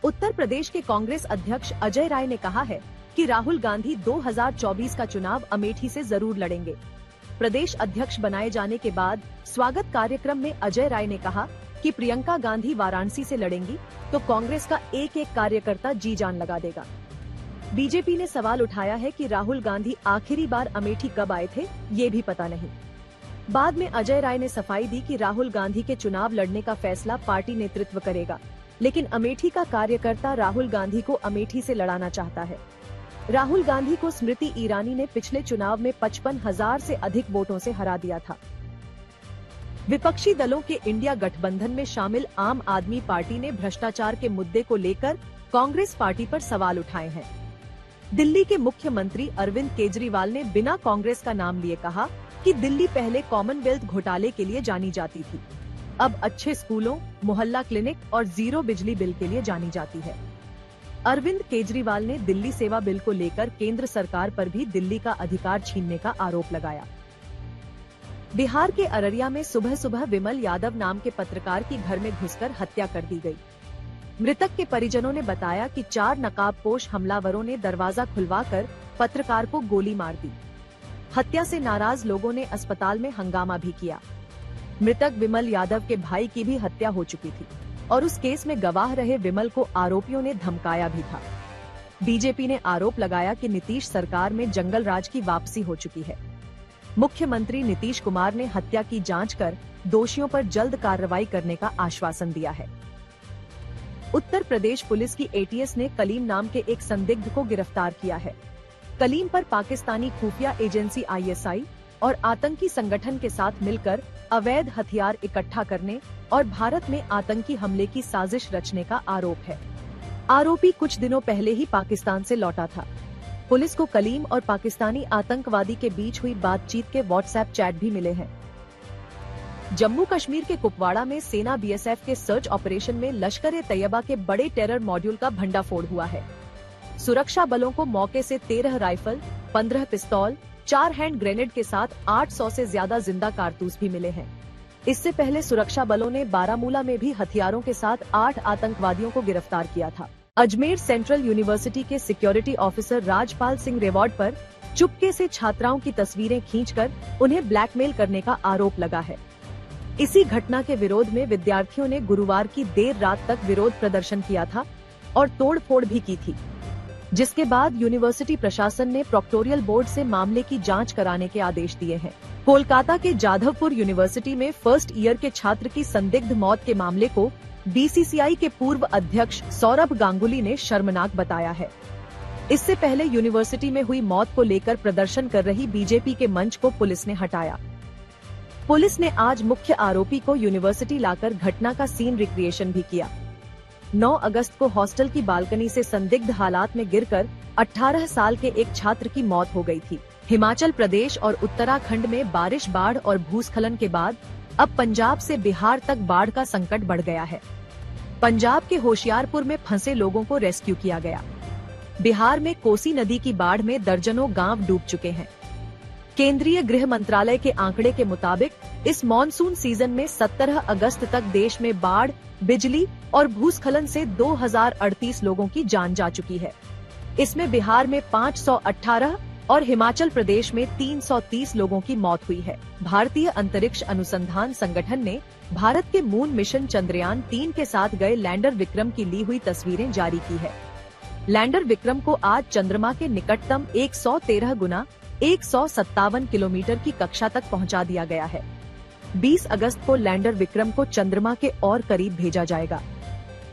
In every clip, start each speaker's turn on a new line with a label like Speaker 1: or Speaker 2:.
Speaker 1: उत्तर प्रदेश के कांग्रेस अध्यक्ष अजय राय ने कहा है कि राहुल गांधी 2024 का चुनाव अमेठी से जरूर लड़ेंगे। प्रदेश अध्यक्ष बनाए जाने के बाद स्वागत कार्यक्रम में अजय राय ने कहा कि प्रियंका गांधी वाराणसी से लड़ेंगी तो कांग्रेस का एक एक कार्यकर्ता जी जान लगा देगा। बीजेपी ने सवाल उठाया है कि राहुल गांधी आखिरी बार अमेठी कब आए थे, ये भी पता नहीं। बाद में अजय राय ने सफाई दी कि राहुल गांधी के चुनाव लड़ने का फैसला पार्टी नेतृत्व करेगा, लेकिन अमेठी का कार्यकर्ता राहुल गांधी को अमेठी से लड़ाना चाहता है। राहुल गांधी को स्मृति ईरानी ने पिछले चुनाव में 55,000 से अधिक वोटों से हरा दिया था। विपक्षी दलों के इंडिया गठबंधन में शामिल आम आदमी पार्टी ने भ्रष्टाचार के मुद्दे को लेकर कांग्रेस पार्टी पर सवाल उठाए हैं। दिल्ली के मुख्यमंत्री अरविंद केजरीवाल ने बिना कांग्रेस का नाम लिए कहा कि दिल्ली पहले कॉमनवेल्थ घोटाले के लिए जानी जाती थी, अब अच्छे स्कूलों, मोहल्ला क्लिनिक और जीरो बिजली बिल के लिए जानी जाती है। अरविंद केजरीवाल ने दिल्ली सेवा बिल को लेकर केंद्र सरकार पर भी दिल्ली का अधिकार छीनने का आरोप लगाया। बिहार के अररिया में सुबह सुबह विमल यादव नाम के पत्रकार की घर में घुसकर हत्या कर दी गई। मृतक के परिजनों ने बताया कि 4 नकाबपोश हमलावरों ने दरवाजा खुलवाकर पत्रकार को गोली मार दी। हत्या से नाराज लोगों ने अस्पताल में हंगामा भी किया। मृतक विमल यादव के भाई की भी हत्या हो चुकी थी और उस केस में गवाह रहे विमल को आरोपियों ने धमकाया भी था। बीजेपी ने आरोप लगाया कि नीतीश सरकार में जंगल राज की वापसी हो चुकी है। मुख्यमंत्री नीतीश कुमार ने हत्या की जांच कर दोषियों पर जल्द कार्रवाई करने का आश्वासन दिया है। उत्तर प्रदेश पुलिस की एटीएस ने कलीम नाम के एक संदिग्ध को गिरफ्तार किया है। कलीम पर पाकिस्तानी खुफिया एजेंसी आईएसआई और आतंकी संगठन के साथ मिलकर अवैध हथियार इकट्ठा करने और भारत में आतंकी हमले की साजिश रचने का आरोप है। आरोपी कुछ दिनों पहले ही पाकिस्तान से लौटा था। पुलिस को कलीम और पाकिस्तानी आतंकवादी के बीच हुई बातचीत के व्हाट्सएप चैट भी मिले हैं। जम्मू कश्मीर के कुपवाड़ा में सेना बीएसएफ के सर्च ऑपरेशन में लश्कर-ए-तैयबा के बड़े टेरर मॉड्यूल का भंडाफोड़ हुआ है। सुरक्षा बलों को मौके से 13 राइफल, 15 पिस्तौल, 4 हैंड ग्रेनेड के साथ 800 से ज्यादा जिंदा कारतूस भी मिले हैं। इससे पहले सुरक्षा बलों ने बारामूला में भी हथियारों के साथ 8 आतंकवादियों को गिरफ्तार किया था। अजमेर सेंट्रल यूनिवर्सिटी के सिक्योरिटी ऑफिसर राजपाल सिंह रेवॉर्ड पर चुपके से छात्राओं की तस्वीरें खींचकर उन्हें ब्लैकमेल करने का आरोप लगा है। इसी घटना के विरोध में विद्यार्थियों ने गुरुवार की देर रात तक विरोध प्रदर्शन किया था और तोड़फोड़ भी की थी, जिसके बाद यूनिवर्सिटी प्रशासन ने प्रोक्टोरियल बोर्ड से मामले की जांच कराने के आदेश दिए हैं। कोलकाता के जाधवपुर यूनिवर्सिटी में फर्स्ट ईयर के छात्र की संदिग्ध मौत के मामले को बीसीसीआई के पूर्व अध्यक्ष सौरभ गांगुली ने शर्मनाक बताया है। इससे पहले यूनिवर्सिटी में हुई मौत को लेकर प्रदर्शन कर रही बीजेपी के मंच को पुलिस ने हटाया। पुलिस ने आज मुख्य आरोपी को यूनिवर्सिटी लाकर घटना का सीन रिक्रिएशन भी किया। 9 अगस्त को हॉस्टल की बालकनी से संदिग्ध हालात में गिरकर 18 साल के एक छात्र की मौत हो गई थी। हिमाचल प्रदेश और उत्तराखंड में बारिश, बाढ़ और भूस्खलन के बाद अब पंजाब से बिहार तक बाढ़ का संकट बढ़ गया है। पंजाब के होशियारपुर में फंसे लोगों को रेस्क्यू किया गया। बिहार में कोसी नदी की बाढ़ में दर्जनों गांव डूब चुके हैं। केंद्रीय गृह मंत्रालय के आंकड़े के मुताबिक इस मॉनसून सीजन में 17 अगस्त तक देश में बाढ़, बिजली और भूस्खलन से 2038 लोगों की जान जा चुकी है। इसमें बिहार में 518 और हिमाचल प्रदेश में 330 लोगों की मौत हुई है। भारतीय अंतरिक्ष अनुसंधान संगठन ने भारत के मून मिशन चंद्रयान 3 के साथ गए लैंडर विक्रम की ली हुई तस्वीरें जारी की है। लैंडर विक्रम को आज चंद्रमा के निकटतम 113 गुना 157 किलोमीटर की कक्षा तक पहुंचा दिया गया है। 20 अगस्त को लैंडर विक्रम को चंद्रमा के और करीब भेजा जाएगा।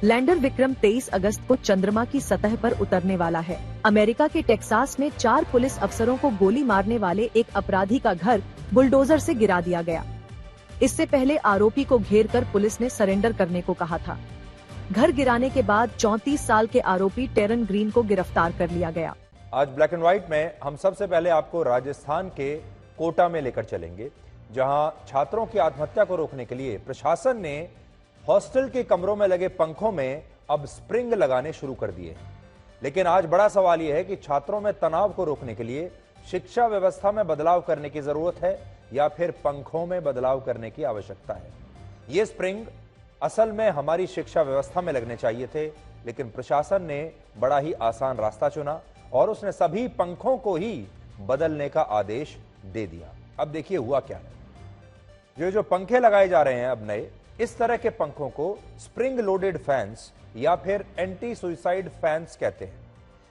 Speaker 1: लैंडर विक्रम 23 अगस्त को चंद्रमा की सतह पर उतरने वाला है। अमेरिका के टेक्सास में 4 पुलिस अफसरों को गोली मारने वाले एक अपराधी का घर बुलडोजर से गिरा दिया गया। इससे पहले आरोपी को घेरकर पुलिस ने सरेंडर करने को कहा था। घर गिराने के बाद 34 साल के आरोपी टेरन ग्रीन को गिरफ्तार कर लिया गया।
Speaker 2: आज ब्लैक एंड व्हाइट में हम सबसे पहले आपको राजस्थान के कोटा में लेकर चलेंगे, जहां छात्रों की आत्महत्या को रोकने के लिए प्रशासन ने हॉस्टल के कमरों में लगे पंखों में अब स्प्रिंग लगाने शुरू कर दिए। लेकिन आज बड़ा सवाल यह है कि छात्रों में तनाव को रोकने के लिए शिक्षा व्यवस्था में बदलाव करने की जरूरत है या फिर पंखों में बदलाव करने की आवश्यकता है। ये स्प्रिंग असल में हमारी शिक्षा व्यवस्था में लगने चाहिए थे, लेकिन प्रशासन ने बड़ा ही आसान रास्ता चुना और उसने सभी पंखों को ही बदलने का आदेश दे दिया। अब देखिए हुआ क्या है। जो पंखे लगाए जा रहे हैं अब नए, इस तरह के पंखों को स्प्रिंग लोडेड फैंस या फिर एंटी सुसाइड फैंस कहते हैं,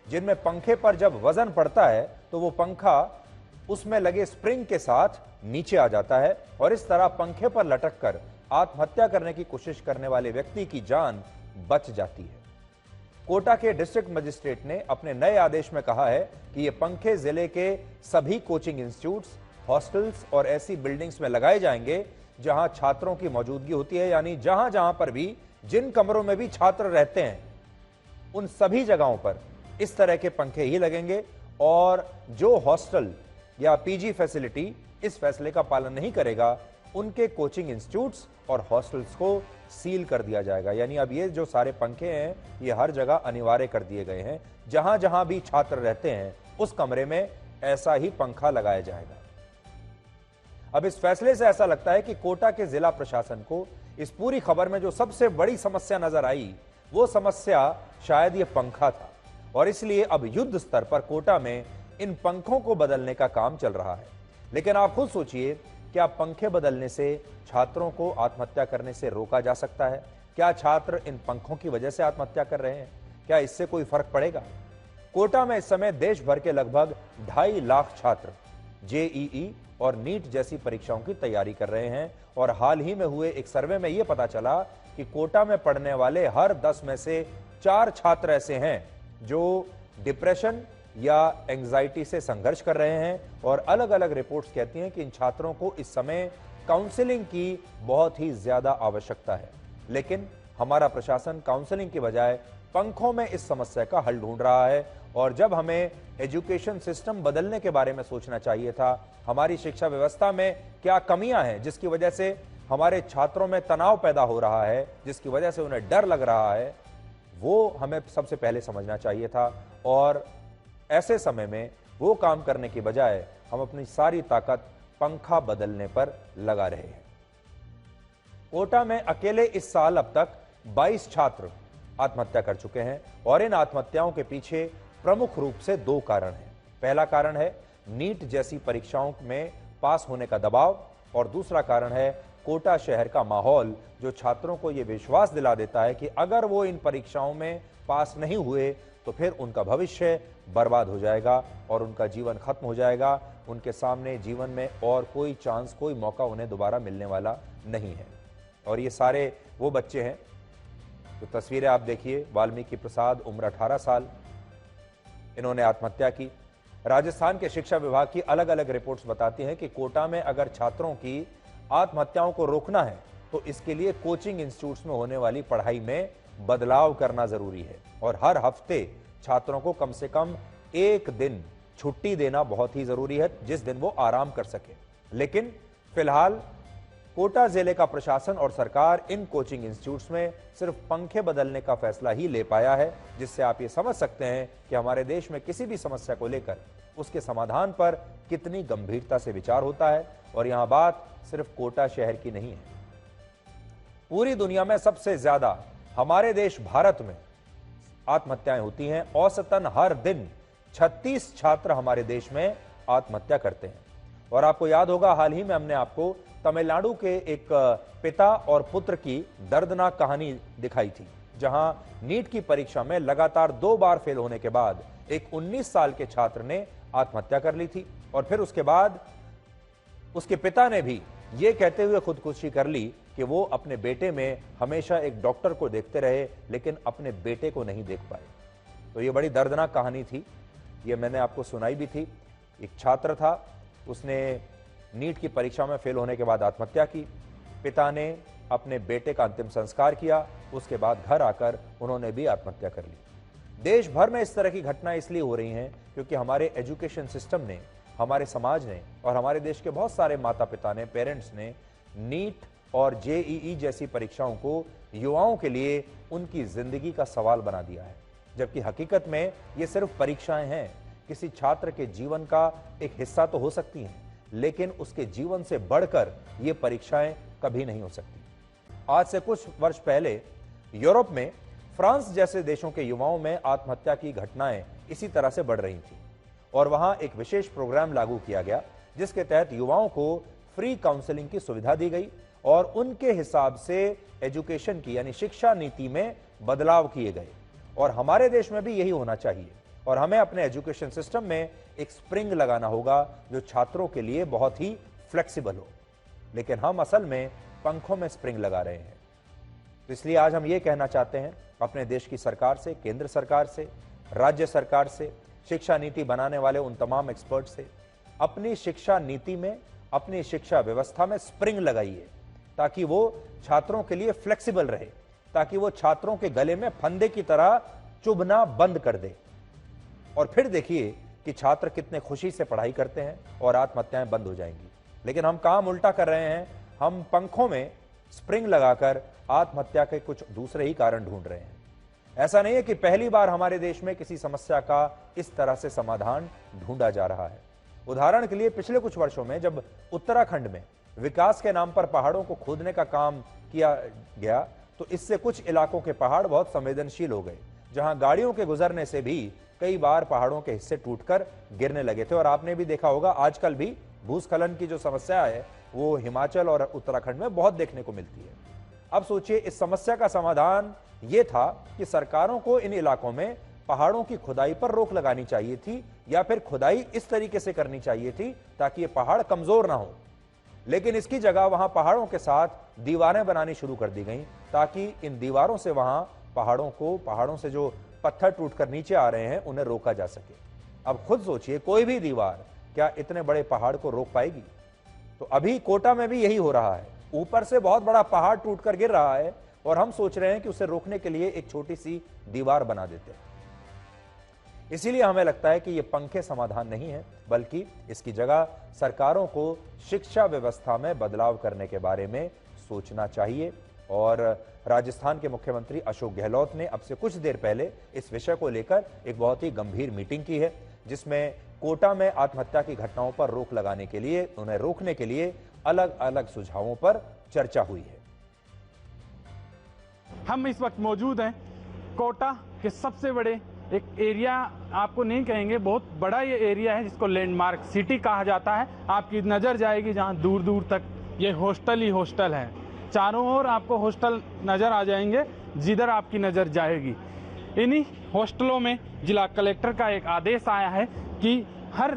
Speaker 2: जिनमें पंखे पर जब वजन पड़ता है तो वो पंखा उसमें लगे स्प्रिंग के साथ नीचे आ जाता है और इस तरह पंखे पर लटक कर आत्महत्या करने की कोशिश करने वाले व्यक्ति की जान बच जाती है। कोटा के डिस्ट्रिक्ट मजिस्ट्रेट ने अपने नए आदेश में कहा है कि ये पंखे जिले के सभी कोचिंग इंस्टीट्यूट्स, हॉस्टल्स और ऐसी बिल्डिंग्स में लगाए जाएंगे जहां छात्रों की मौजूदगी होती है, यानी जहां जहां पर भी, जिन कमरों में भी छात्र रहते हैं, उन सभी जगहों पर इस तरह के पंखे ही लगेंगे। और जो हॉस्टल या पीजी फैसिलिटी इस फैसले का पालन नहीं करेगा, उनके कोचिंग इंस्टीट्यूट्स और हॉस्टल्स को सील कर दिया जाएगा। यानी अब ये जो सारे पंखे हैं, ये हर जगह अनिवार्य कर दिए गए हैं। जहां जहां भी छात्र रहते हैं उस कमरे में ऐसा ही पंखा लगाया जाएगा। अब इस फैसले से ऐसा लगता है कि कोटा के जिला प्रशासन को इस पूरी खबर में जो सबसे बड़ी समस्या नजर आई, वो समस्या शायद ये पंखा था और इसलिए अब युद्ध स्तर पर कोटा में इन पंखों को बदलने का काम चल रहा है। लेकिन आप खुद सोचिए, क्या पंखे बदलने से छात्रों को आत्महत्या करने से रोका जा सकता है? क्या छात्र इन पंखों की वजह से आत्महत्या कर रहे हैं? क्या इससे कोई फर्क पड़ेगा? कोटा में इस समय देश भर के लगभग 2.5 लाख छात्र जेईई और नीट जैसी परीक्षाओं की तैयारी कर रहे हैं और हाल ही में हुए एक सर्वे में यह पता चला कि कोटा में पढ़ने वाले हर 10 में से 4 छात्र ऐसे हैं जो डिप्रेशन या एंजाइटी से संघर्ष कर रहे हैं। और अलग अलग रिपोर्ट्स कहती हैं कि इन छात्रों को इस समय काउंसलिंग की बहुत ही ज्यादा आवश्यकता है, लेकिन हमारा प्रशासन काउंसलिंग के बजाय पंखों में इस समस्या का हल ढूंढ रहा है। और जब हमें एजुकेशन सिस्टम बदलने के बारे में सोचना चाहिए था, हमारी शिक्षा व्यवस्था में क्या कमियां हैं जिसकी वजह से हमारे छात्रों में तनाव पैदा हो रहा है, जिसकी वजह से उन्हें डर लग रहा है, वो हमें सबसे पहले समझना चाहिए था। और ऐसे समय में वो काम करने की बजाय हम अपनी सारी ताकत पंखा बदलने पर लगा रहे हैं। कोटा में अकेले इस साल अब तक 22 छात्र आत्महत्या कर चुके हैं और इन आत्महत्याओं के पीछे प्रमुख रूप से 2 कारण हैं। पहला कारण है नीट जैसी परीक्षाओं में पास होने का दबाव और दूसरा कारण है कोटा शहर का माहौल, जो छात्रों को यह विश्वास दिला देता है कि अगर वो इन परीक्षाओं में पास नहीं हुए तो फिर उनका भविष्य बर्बाद हो जाएगा और उनका जीवन खत्म हो जाएगा। उनके सामने जीवन में और कोई चांस, कोई मौका उन्हें दोबारा मिलने वाला नहीं है। और ये सारे वो बच्चे हैं, तो तस्वीरें आप देखिए, वाल्मीकि प्रसाद, उम्र 18 साल, इन्होंने आत्महत्या की। राजस्थान के शिक्षा विभाग की अलग अलग रिपोर्ट्स बताती हैं कि कोटा में अगर छात्रों की आत्महत्याओं को रोकना है तो इसके लिए कोचिंग इंस्टीट्यूट्स में होने वाली पढ़ाई में बदलाव करना जरूरी है और हर हफ्ते छात्रों को कम से कम 1 दिन छुट्टी देना बहुत ही जरूरी है, जिस दिन वो आराम कर सके। लेकिन फिलहाल कोटा जिले का प्रशासन और सरकार इन कोचिंग इंस्टीट्यूट्स में सिर्फ पंखे बदलने का फैसला ही ले पाया है, जिससे आप ये समझ सकते हैं कि हमारे देश में किसी भी समस्या को लेकर उसके समाधान पर कितनी गंभीरता से विचार होता है। और यहां बात सिर्फ कोटा शहर की नहीं है, पूरी दुनिया में सबसे ज्यादा हमारे देश भारत में आत्महत्याएं होती हैं। औसतन हर दिन 36 छात्र हमारे देश में आत्महत्या करते हैं। और आपको याद होगा, हाल ही में हमने आपको तमिलनाडु के एक पिता और पुत्र की दर्दनाक कहानी दिखाई थी, जहां नीट की परीक्षा में लगातार 2 बार फेल होने के बाद एक 19 साल के छात्र ने आत्महत्या कर ली थी और फिर उसके बाद उसके पिता ने भी ये कहते हुए खुदकुशी कर ली कि वो अपने बेटे में हमेशा एक डॉक्टर को देखते रहे लेकिन अपने बेटे को नहीं देख पाए। तो ये बड़ी दर्दनाक कहानी थी, ये मैंने आपको सुनाई भी थी। एक छात्र था, उसने नीट की परीक्षा में फेल होने के बाद आत्महत्या की। पिता ने अपने बेटे का अंतिम संस्कार किया, उसके बाद घर आकर उन्होंने भी आत्महत्या कर ली। देश भर में इस तरह की घटनाएं इसलिए हो रही हैं क्योंकि हमारे एजुकेशन सिस्टम ने, हमारे समाज ने और हमारे देश के बहुत सारे माता पिता ने, पेरेंट्स ने नीट और जेईई जैसी परीक्षाओं को युवाओं के लिए उनकी जिंदगी का सवाल बना दिया है, जबकि हकीकत में ये सिर्फ परीक्षाएं हैं। किसी छात्र के जीवन का एक हिस्सा तो हो सकती हैं, लेकिन उसके जीवन से बढ़कर ये परीक्षाएं कभी नहीं हो सकती। आज से कुछ वर्ष पहले यूरोप में फ्रांस जैसे देशों के युवाओं में आत्महत्या की घटनाएं इसी तरह से बढ़ रही थी और वहां एक विशेष प्रोग्राम लागू किया गया जिसके तहत युवाओं को फ्री काउंसलिंग की सुविधा दी गई और उनके हिसाब से एजुकेशन की यानी शिक्षा नीति में बदलाव किए गए। और हमारे देश में भी यही होना चाहिए और हमें अपने एजुकेशन सिस्टम में एक स्प्रिंग लगाना होगा जो छात्रों के लिए बहुत ही फ्लेक्सिबल हो। लेकिन हम असल में पंखों में स्प्रिंग लगा रहे हैं। तो इसलिए आज हम ये कहना चाहते हैं अपने देश की सरकार से, केंद्र सरकार से, राज्य सरकार से, शिक्षा नीति बनाने वाले उन तमाम एक्सपर्ट से, अपनी शिक्षा नीति में, अपनी शिक्षा व्यवस्था में स्प्रिंग लगाइए ताकि वो छात्रों के लिए फ्लेक्सिबल रहे, ताकि वो छात्रों के गले में फंदे की तरह चुभना बंद कर दे। और फिर देखिए कि छात्र कितने खुशी से पढ़ाई करते हैं और आत्महत्याएं बंद हो जाएंगी। लेकिन हम काम उल्टा कर रहे हैं, हम पंखों में स्प्रिंग लगाकर आत्महत्या के कुछ दूसरे ही कारण ढूंढ रहे हैं। ऐसा नहीं है कि पहली बार हमारे देश में किसी समस्या का इस तरह से समाधान ढूंढा जा रहा है। उदाहरण के लिए पिछले कुछ वर्षों में जब उत्तराखंड में विकास के नाम पर पहाड़ों को खोदने का काम किया गया तो इससे कुछ इलाकों के पहाड़ बहुत संवेदनशील हो गए, जहां गाड़ियों के गुजरने से भी कई बार पहाड़ों के हिस्से टूटकर गिरने लगे थे। और आपने भी देखा होगा आजकल भी भूस्खलन की जो समस्या है वो हिमाचल और उत्तराखंड में बहुत देखने को मिलती है। अब सोचिए, इस समस्या का समाधान ये था कि सरकारों को इन इलाकों में पहाड़ों की खुदाई पर रोक लगानी चाहिए थी या फिर खुदाई इस तरीके से करनी चाहिए थी ताकि ये पहाड़ कमजोर ना हो। लेकिन इसकी जगह वहां पहाड़ों के साथ दीवारें बनानी शुरू कर दी गई ताकि इन दीवारों से वहां पहाड़ों से जो पत्थर टूटकर नीचे आ रहे हैं उन्हें रोका जा सके। अब खुद सोचिए, कोई भी दीवार क्या इतने बड़े पहाड़ को रोक पाएगी? तो अभी कोटा में भी यही हो रहा है, ऊपर से बहुत बड़ा पहाड़ टूटकर गिर रहा है और हम सोच रहे हैं कि उसे रोकने के लिए एक छोटी सी दीवार बना देते हैं। इसीलिए हमें लगता है कि ये पंखे समाधान नहीं है, बल्कि इसकी जगह सरकारों को शिक्षा व्यवस्था में बदलाव करने के बारे में सोचना चाहिए। और राजस्थान के मुख्यमंत्री अशोक गहलोत ने अब से कुछ देर पहले इस विषय को लेकर एक बहुत ही गंभीर मीटिंग की है जिसमें कोटा में आत्महत्या की घटनाओं पर रोक लगाने के लिए, उन्हें रोकने के लिए अलग अलग सुझावों पर चर्चा हुई है।
Speaker 3: हम इस वक्त मौजूद हैं कोटा के सबसे बड़े एक एरिया, आपको नहीं कहेंगे, बहुत बड़ा ये एरिया है जिसको लैंडमार्क सिटी कहा जाता है। आपकी नज़र जाएगी जहां दूर दूर तक ये हॉस्टल ही हॉस्टल है, चारों ओर आपको हॉस्टल नज़र आ जाएंगे जिधर आपकी नज़र जाएगी। इन्हीं हॉस्टलों में जिला कलेक्टर का एक आदेश आया है कि हर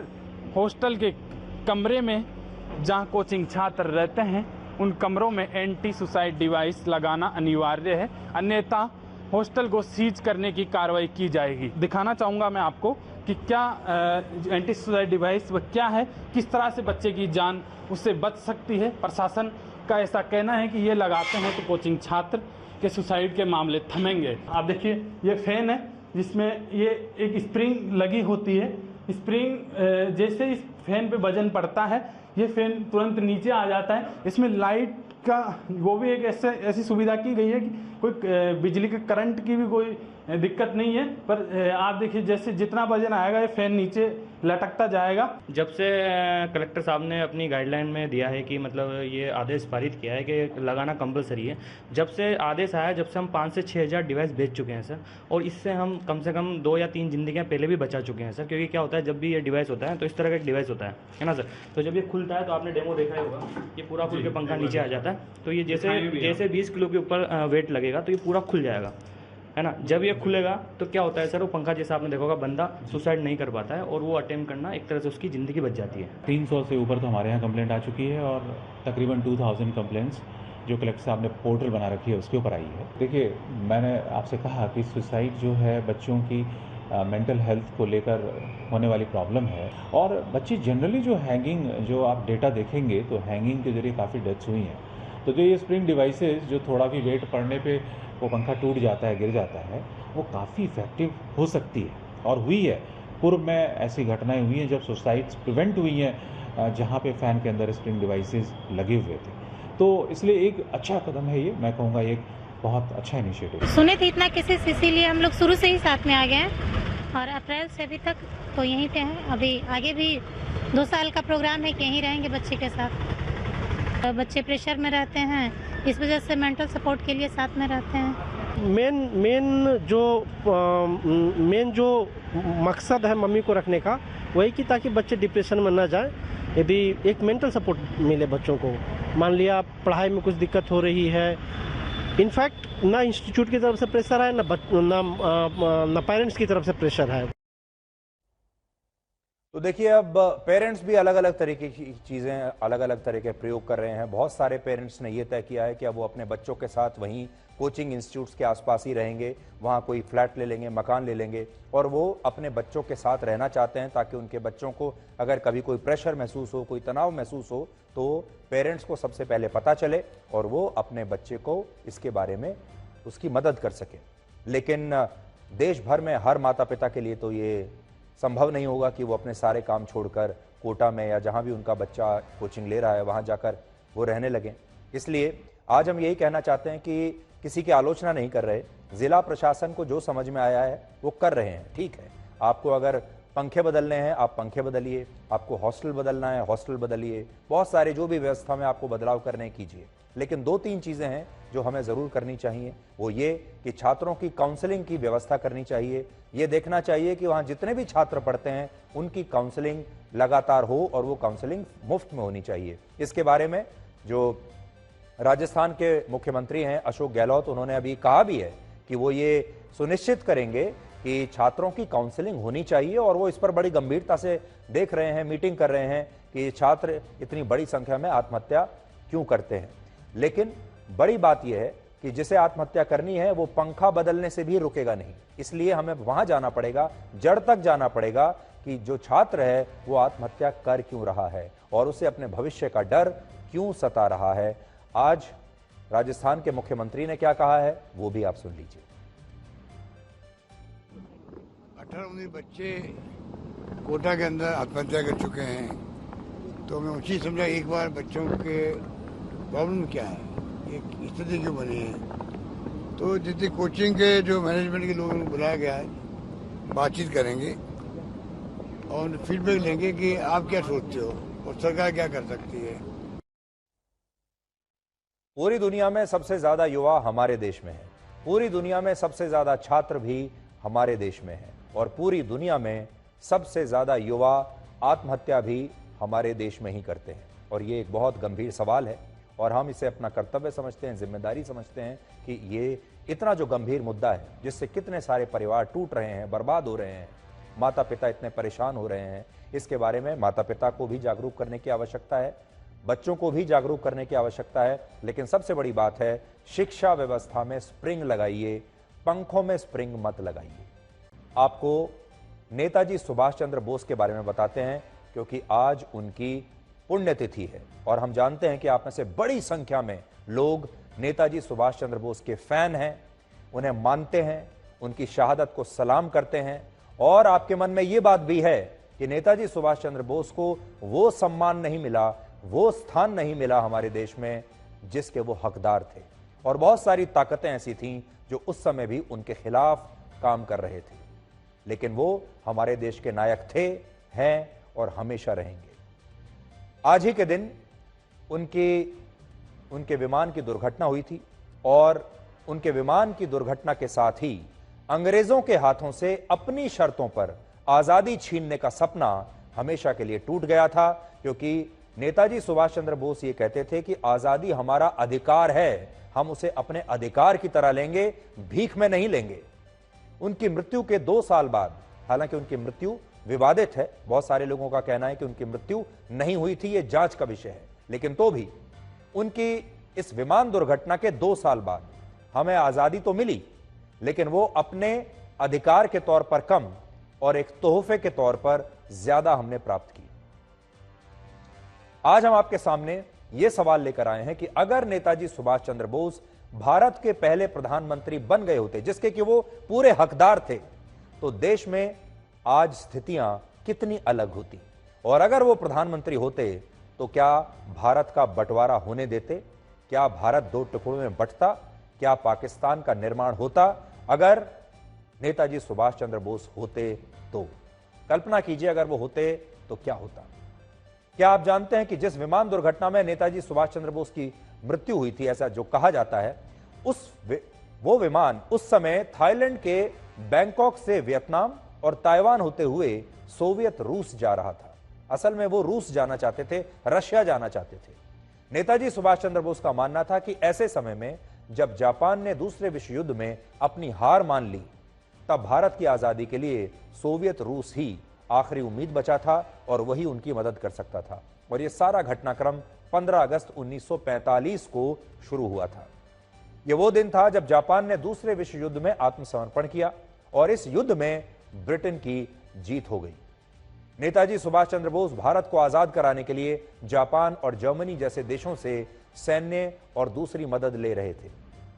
Speaker 3: हॉस्टल के कमरे में जहां कोचिंग छात्र रहते हैं उन कमरों में एंटी सुसाइड डिवाइस लगाना अनिवार्य है, अन्यथा हॉस्टल को सीज करने की कार्रवाई की जाएगी। दिखाना चाहूँगा मैं आपको कि क्या एंटी सुसाइड डिवाइस वह क्या है, किस तरह से बच्चे की जान उससे बच सकती है। प्रशासन का ऐसा कहना है कि ये लगाते हैं तो कोचिंग छात्र के सुसाइड के मामले थमेंगे। आप देखिए, ये फैन है जिसमें ये एक स्प्रिंग लगी होती है। स्प्रिंग जैसे इस फैन पे वजन पड़ता है ये फैन तुरंत नीचे आ जाता है। इसमें लाइट का वो भी एक ऐसी सुविधा की गई है कि कोई बिजली के करंट की भी कोई दिक्कत नहीं है। पर आप देखिए, जैसे जितना वजन आएगा ये फैन नीचे लटकता जाएगा।
Speaker 4: जब से कलेक्टर साहब ने अपनी गाइडलाइन में दिया है कि मतलब ये आदेश पारित किया है कि लगाना कंपलसरी है, जब से आदेश आया जब से हम 5 से 6 हज़ार डिवाइस बेच चुके हैं सर। और इससे हम कम से कम 2 या 3 जिंदगियां पहले भी बचा चुके हैं सर। क्योंकि क्या होता है, जब भी ये डिवाइस होता है तो इस तरह का एक डिवाइस होता है ना सर। तो जब ये खुलता है तो आपने डेमो देखा ही होगा, ये पूरा खुल के पंखा नीचे आ जाता है। तो ये जैसे 20 किलो के ऊपर वेट लगेगा तो ये पूरा खुल जाएगा, है ना। जब ये खुलेगा तो क्या होता है सर, वो पंखा जैसा आपने देखा होगा, बंदा सुसाइड नहीं कर पाता है और वो अटेम्प्ट करना एक तरह से उसकी ज़िंदगी बच जाती है।
Speaker 5: 300 से ऊपर तो हमारे यहाँ कंप्लेंट आ चुकी है और तकरीबन 2000 कंप्लेंट्स जो कलेक्टर साहब ने पोर्टल बना रखी है उसके ऊपर आई है। देखिए, मैंने आपसे कहा कि सुसाइड जो है बच्चों की मेंटल हेल्थ को लेकर होने वाली प्रॉब्लम है। और बच्चे जनरली जो हैंगिंग, जो आप डेटा देखेंगे तो हैंगिंग के जरिए काफ़ी डेथ्स हुई हैं। तो जो ये स्प्रिंग डिवाइसेस जो थोड़ा भी वेट पड़ने पे वो पंखा टूट जाता है, गिर जाता है, वो काफ़ी इफेक्टिव हो सकती है और हुई है। पूर्व में ऐसी घटनाएं हुई हैं जब सुसाइड्स प्रिवेंट हुई हैं जहाँ पे फ़ैन के अंदर स्प्रिंग डिवाइसेस लगे हुए थे। तो इसलिए एक अच्छा कदम है ये, मैं कहूँगा एक बहुत अच्छा इनिशिएटिव।
Speaker 6: सुने थे इतना केसेस, इसीलिए हम लोग शुरू से ही साथ में आ गए हैं और अप्रैल से अभी तक तो यहीं पे हैं। अभी आगे भी 2 साल का प्रोग्राम है कि यहीं रहेंगे बच्चे के साथ। बच्चे प्रेशर में रहते हैं, इस वजह से मेंटल सपोर्ट के लिए साथ में रहते हैं।
Speaker 7: मेन जो मकसद है मम्मी को रखने का वही कि ताकि बच्चे डिप्रेशन में न जाए। यदि एक मेंटल सपोर्ट मिले बच्चों को, मान लिया पढ़ाई में कुछ दिक्कत हो रही है, इनफैक्ट ना इंस्टीट्यूट की तरफ से प्रेशर है ना पेरेंट्स की तरफ से प्रेशर है।
Speaker 2: तो देखिए, अब पेरेंट्स भी अलग अलग तरीके की चीज़ें, अलग अलग तरह के प्रयोग कर रहे हैं। बहुत सारे पेरेंट्स ने यह तय किया है कि अब वो अपने बच्चों के साथ वहीं कोचिंग इंस्टीट्यूट्स के आसपास ही रहेंगे, वहाँ कोई फ्लैट ले लेंगे, मकान ले लेंगे और वो अपने बच्चों के साथ रहना चाहते हैं ताकि उनके बच्चों को अगर कभी कोई प्रेशर महसूस हो, कोई तनाव महसूस हो तो पेरेंट्स को सबसे पहले पता चले और वो अपने बच्चे को इसके बारे में उसकी मदद कर सकें। लेकिन देश भर में हर माता पिता के लिए तो ये संभव नहीं होगा कि वो अपने सारे काम छोड़कर कोटा में या जहां भी उनका बच्चा कोचिंग ले रहा है वहां जाकर वो रहने लगें। इसलिए आज हम यही कहना चाहते हैं कि किसी की आलोचना नहीं कर रहे, जिला प्रशासन को जो समझ में आया है वो कर रहे हैं। ठीक है, आपको अगर पंखे बदलने हैं आप पंखे बदलिए, आपको हॉस्टल बदलना है हॉस्टल बदलिए, बहुत सारे जो भी व्यवस्था में आपको बदलाव करने कीजिए। लेकिन 2-3 चीज़ें हैं जो हमें ज़रूर करनी चाहिए, वो ये कि छात्रों की काउंसलिंग की व्यवस्था करनी चाहिए। ये देखना चाहिए कि वहाँ जितने भी छात्र पढ़ते हैं उनकी काउंसलिंग लगातार हो और वो काउंसलिंग मुफ्त में होनी चाहिए। इसके बारे में जो राजस्थान के मुख्यमंत्री हैं अशोक गहलोत, उन्होंने अभी कहा भी है कि वो ये सुनिश्चित करेंगे कि छात्रों की काउंसलिंग होनी चाहिए और वो इस पर बड़ी गंभीरता से देख रहे हैं, मीटिंग कर रहे हैं कि छात्र इतनी बड़ी संख्या में आत्महत्या क्यों करते हैं। लेकिन बड़ी बात यह है कि जिसे आत्महत्या करनी है वो पंखा बदलने से भी रुकेगा नहीं। इसलिए हमें वहां जाना पड़ेगा, जड़ तक जाना पड़ेगा कि जो छात्र है वो आत्महत्या कर क्यों रहा है और उसे अपने भविष्य का डर क्यों सता रहा है। आज राजस्थान के मुख्यमंत्री ने क्या कहा है वो भी आप सुन लीजिए।
Speaker 8: 18-19 बच्चे कोटा के अंदर आत्महत्या कर चुके हैं, तो मैं उचित समझा एक बार बच्चों के प्रॉब्लम क्या है, एक स्थिति क्यों बनी है। तो जितनी कोचिंग के जो मैनेजमेंट के लोगों को बुलाया गया है, बातचीत करेंगे और फीडबैक लेंगे कि आप क्या सोचते हो और सरकार क्या कर सकती है।
Speaker 2: पूरी दुनिया में सबसे ज्यादा युवा हमारे देश में है, पूरी दुनिया में सबसे ज्यादा छात्र भी हमारे देश में है और पूरी दुनिया में सबसे ज्यादा युवा आत्महत्या भी हमारे देश में ही करते हैं। और ये एक बहुत गंभीर सवाल है और हम इसे अपना कर्तव्य समझते हैं, जिम्मेदारी समझते हैं कि ये इतना जो गंभीर मुद्दा है जिससे कितने सारे परिवार टूट रहे हैं, बर्बाद हो रहे हैं, माता पिता इतने परेशान हो रहे हैं, इसके बारे में माता पिता को भी जागरूक करने की आवश्यकता है, बच्चों को भी जागरूक करने की आवश्यकता है। लेकिन सबसे बड़ी बात है, शिक्षा व्यवस्था में स्प्रिंग लगाइए, पंखों में स्प्रिंग मत लगाइए। आपको नेताजी सुभाष चंद्र बोस के बारे में बताते हैं क्योंकि आज उनकी पुण्यतिथि है और हम जानते हैं कि आप में से बड़ी संख्या में लोग नेताजी सुभाष चंद्र बोस के फैन हैं, उन्हें मानते हैं, उनकी शहादत को सलाम करते हैं और आपके मन में यह बात भी है कि नेताजी सुभाष चंद्र बोस को वो सम्मान नहीं मिला, वो स्थान नहीं मिला हमारे देश में जिसके वो हकदार थे। और बहुत सारी ताकतें ऐसी थीं जो उस समय भी उनके खिलाफ काम कर रहे थे, लेकिन वो हमारे देश के नायक थे, हैं और हमेशा रहेंगे। आज ही के दिन उनके विमान की दुर्घटना हुई थी और उनके विमान की दुर्घटना के साथ ही अंग्रेजों के हाथों से अपनी शर्तों पर आजादी छीनने का सपना हमेशा के लिए टूट गया था, क्योंकि नेताजी सुभाष चंद्र बोस ये कहते थे कि आजादी हमारा अधिकार है, हम उसे अपने अधिकार की तरह लेंगे, भीख में नहीं लेंगे। उनकी मृत्यु के 2 साल बाद, हालांकि उनकी मृत्यु विवादित है, बहुत सारे लोगों का कहना है कि उनकी मृत्यु नहीं हुई थी, यह जांच का विषय है, लेकिन तो भी उनकी इस विमान दुर्घटना के 2 साल बाद हमें आजादी तो मिली, लेकिन वो अपने अधिकार के तौर पर कम और एक तोहफे के तौर पर ज्यादा हमने प्राप्त की। आज हम आपके सामने यह सवाल लेकर आए हैं कि अगर नेताजी सुभाष चंद्र बोस भारत के पहले प्रधानमंत्री बन गए होते, जिसके कि वो पूरे हकदार थे, तो देश में आज स्थितियां कितनी अलग होती। और अगर वो प्रधानमंत्री होते तो क्या भारत का बंटवारा होने देते, क्या भारत 2 टुकड़ों में बंटता, क्या पाकिस्तान का निर्माण होता अगर नेताजी सुभाष चंद्र बोस होते तो? कल्पना कीजिए अगर वो होते तो क्या होता। क्या आप जानते हैं कि जिस विमान दुर्घटना में नेताजी सुभाष चंद्र बोस की मृत्यु हुई थी, ऐसा जो कहा जाता है, वो विमान उस समय थाईलैंड के बैंकॉक से वियतनाम और ताइवान होते हुए सोवियत रूस जा रहा था। असल में वो रूस जाना चाहते थे, रशिया जाना चाहते थे। नेताजी सुभाष चंद्र बोस का मानना था कि ऐसे समय में जब जापान ने दूसरे विश्व युद्ध में अपनी हार मान ली, तब भारत की आजादी के लिए सोवियत रूस ही आखिरी उम्मीद बचा था और वही उनकी मदद कर सकता था। और यह सारा घटनाक्रम 15 अगस्त 1945 को शुरू हुआ था। यह वो दिन था जब जापान ने दूसरे विश्व युद्ध में आत्मसमर्पण किया और इस युद्ध में ब्रिटेन की जीत हो गई। नेताजी सुभाष चंद्र बोस भारत को आजाद कराने के लिए जापान और जर्मनी जैसे देशों से सैन्य और दूसरी मदद ले रहे थे।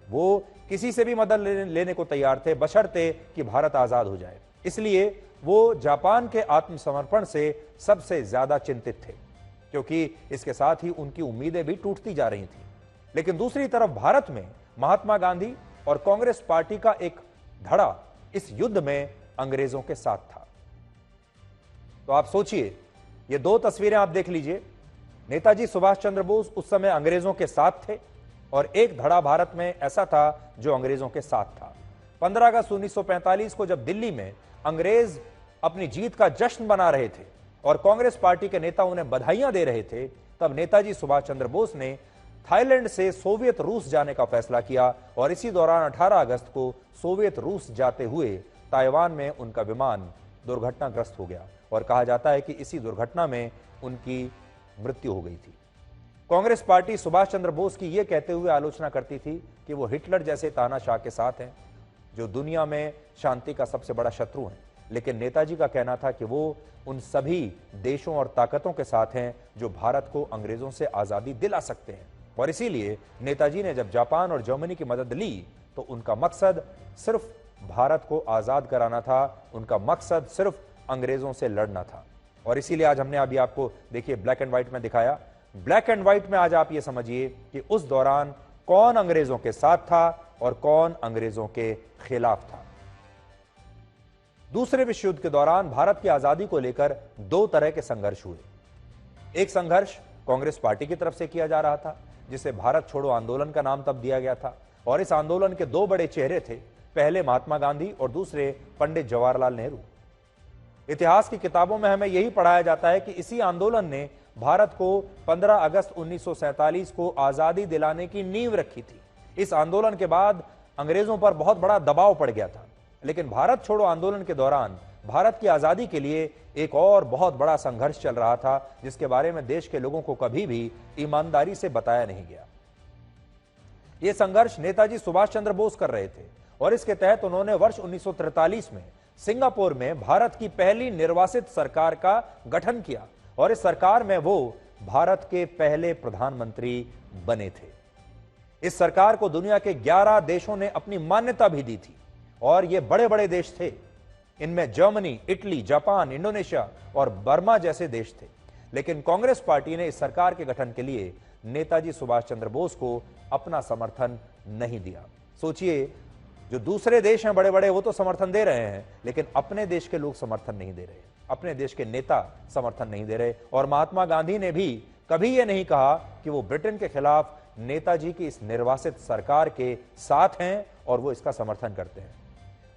Speaker 2: वो किसी से भी मदद लेने को तैयार थे, बशर्ते कि भारत आजाद हो जाए। इसलिए वो जापान के आत्मसमर्पण से सबसे ज्यादा चिंतित थे, क्योंकि इसके साथ ही उनकी उम्मीदें भी टूटती जा रही थी। लेकिन दूसरी तरफ भारत में महात्मा गांधी और कांग्रेस पार्टी का एक धड़ा इस युद्ध में अंग्रेजों के साथ था। तो आप सोचिए, ये दो तस्वीरें आप देख लीजिए। नेताजी सुभाष चंद्र बोस उस समय अंग्रेजों के साथ थे और एक धड़ा भारत में ऐसा था जो अंग्रेजों के साथ था। 15 अगस्त 1945 को जब दिल्ली में अंग्रेज अपनी जीत का जश्न मना रहे थे और कांग्रेस पार्टी के नेता उन्हें बधाइयां दे रहे थे, तब नेताजी सुभाष चंद्र बोस ने थाईलैंड से सोवियत रूस जाने का फैसला किया और इसी दौरान 18 अगस्त को सोवियत रूस जाते हुए ताइवान में उनका विमान दुर्घटनाग्रस्त हो गया और कहा जाता है कि इसी दुर्घटना में उनकी मृत्यु हो गई थी। कांग्रेस पार्टी सुभाष चंद्र बोस की यह कहते हुए आलोचना करती थी कि वो हिटलर जैसे तानाशाह के साथ हैं, जो दुनिया में शांति का सबसे बड़ा शत्रु हैं। लेकिन नेताजी का कहना था कि वो उन सभी देशों और ताकतों के साथ हैं जो भारत को अंग्रेजों से आजादी दिला सकते हैं। और इसीलिए नेताजी ने जब जापान और जर्मनी की मदद ली तो उनका मकसद सिर्फ भारत को आजाद कराना था, उनका मकसद सिर्फ अंग्रेजों से लड़ना था। और इसीलिए आज हमने अभी आपको देखिए ब्लैक एंड व्हाइट में दिखाया। ब्लैक एंड व्हाइट में आज आप ये समझिए कि उस दौरान कौन अंग्रेजों के साथ था और कौन अंग्रेजों के खिलाफ था। दूसरे विश्व युद्ध के दौरान भारत की आजादी को लेकर दो तरह के संघर्ष हुए। एक संघर्ष कांग्रेस पार्टी की तरफ से किया जा रहा था, जिसे भारत छोड़ो आंदोलन का नाम तब दिया गया था। और इस आंदोलन के दो बड़े चेहरे थे, पहले महात्मा गांधी और दूसरे पंडित जवाहरलाल नेहरू। इतिहास की किताबों में हमें यही पढ़ाया जाता है कि इसी आंदोलन ने भारत को 15 अगस्त 1947 को आजादी दिलाने की नींव रखी थी। इस आंदोलन के बाद अंग्रेजों पर बहुत बड़ा दबाव पड़ गया था, लेकिन भारत छोड़ो आंदोलन के दौरान भारत की आजादी के लिए एक और बहुत बड़ा संघर्ष चल रहा था, जिसके बारे में देश के लोगों को कभी भी ईमानदारी से बताया नहीं गया। यह संघर्ष नेताजी सुभाष चंद्र बोस कर रहे थे और इसके तहत उन्होंने वर्ष 1943 में सिंगापुर में भारत की पहली निर्वासित सरकार का गठन किया और इस सरकार में वो भारत के पहले प्रधानमंत्री बने थे। इस सरकार को दुनिया के 11 देशों ने अपनी मान्यता भी दी थी और ये बड़े बड़े देश थे। इनमें जर्मनी, इटली, जापान, इंडोनेशिया और बर्मा जैसे देश थे। लेकिन कांग्रेस पार्टी ने इस सरकार के गठन के लिए नेताजी सुभाष चंद्र बोस को अपना समर्थन नहीं दिया। सोचिए, जो दूसरे देश हैं बड़े बड़े, वो तो समर्थन दे रहे हैं, लेकिन अपने देश के लोग समर्थन नहीं दे रहे, अपने देश के नेता समर्थन नहीं दे रहे। और महात्मा गांधी ने भी कभी यह नहीं कहा कि वो ब्रिटेन के खिलाफ नेताजी की इस निर्वासित सरकार के साथ हैं और वो इसका समर्थन करते हैं।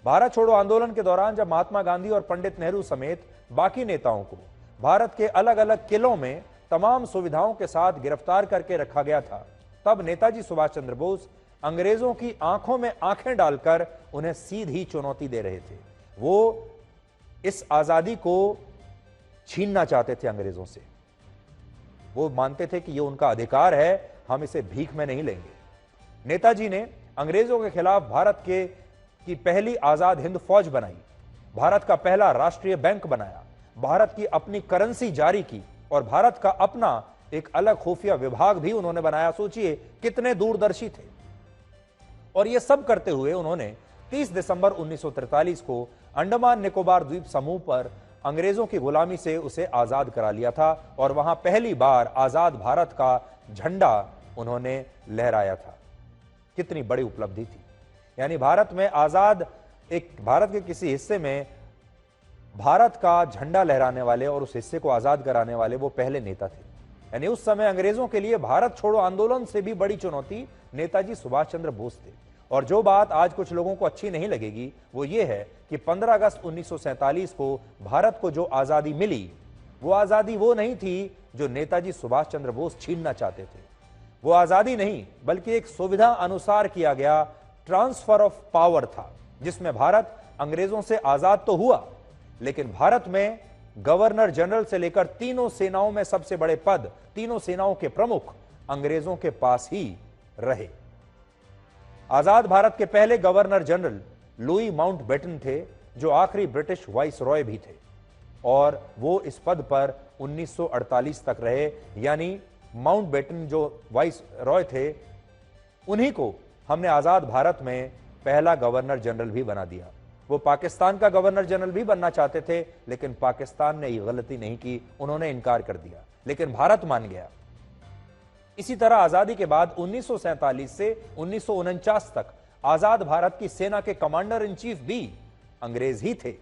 Speaker 2: भारत छोड़ो आंदोलन के दौरान जब महात्मा गांधी और पंडित नेहरू समेत बाकी नेताओं को भारत के अलग अलग किलों में तमाम सुविधाओं के साथ गिरफ्तार करके रखा गया था, तब नेताजी सुभाष चंद्र बोस अंग्रेजों की आंखों में आंखें डालकर उन्हें सीधी चुनौती दे रहे थे। वो इस आजादी को छीनना चाहते थे अंग्रेजों से। वो मानते थे कि यह उनका अधिकार है, हम इसे भीख में नहीं लेंगे। नेताजी ने अंग्रेजों के खिलाफ भारत की पहली आजाद हिंद फौज बनाई, भारत का पहला राष्ट्रीय बैंक बनाया, भारत की अपनी करेंसी जारी की और भारत का अपना एक अलग खुफिया विभाग भी उन्होंने बनाया। सोचिए कितने दूरदर्शी थे। और यह सब करते हुए उन्होंने 30 दिसंबर 1943 को अंडमान निकोबार द्वीप समूह पर अंग्रेजों की गुलामी से उसे आजाद करा लिया था और वहां पहली बार आजाद भारत का झंडा उन्होंने लहराया था। कितनी बड़ी उपलब्धि थी। यानी भारत में आजाद, एक भारत के किसी हिस्से में भारत का झंडा लहराने वाले और उस हिस्से को आजाद कराने वाले वो पहले नेता थे। यानी उस समय अंग्रेजों के लिए भारत छोड़ो आंदोलन से भी बड़ी चुनौती नेताजी सुभाष चंद्र बोस थे। और जो बात आज कुछ लोगों को अच्छी नहीं लगेगी वो ये है कि 15 अगस्त 1947 को भारत को जो आजादी मिली, वो आजादी वो नहीं थी जो नेताजी सुभाष चंद्र बोस छीनना चाहते थे। वो आजादी नहीं बल्कि एक सुविधा अनुसार किया गया ट्रांसफर ऑफ पावर था, जिसमें भारत अंग्रेजों से आजाद तो हुआ, लेकिन भारत में गवर्नर जनरल से लेकर तीनों सेनाओं में सबसे बड़े पद, तीनों सेनाओं के प्रमुख अंग्रेजों के पास ही रहे। आजाद भारत के पहले गवर्नर जनरल लुई माउंटबेटन थे, जो आखिरी ब्रिटिश वाइसरॉय भी थे, और वो इस पद पर 1948 तक रहे। यानी माउंटबेटन जो वाइसरॉय थे, उन्हीं को हमने आजाद भारत में पहला गवर्नर जनरल भी बना दिया। वो पाकिस्तान का गवर्नर जनरल भी बनना चाहते थे, लेकिन पाकिस्तान ने ये गलती नहीं की, उन्होंने इनकार कर दिया, लेकिन भारत मान गया। इसी तरह आजादी के बाद 1947 से 1949 तक आजाद भारत की सेना के कमांडर इन चीफ भी अंग्रेज ही थे।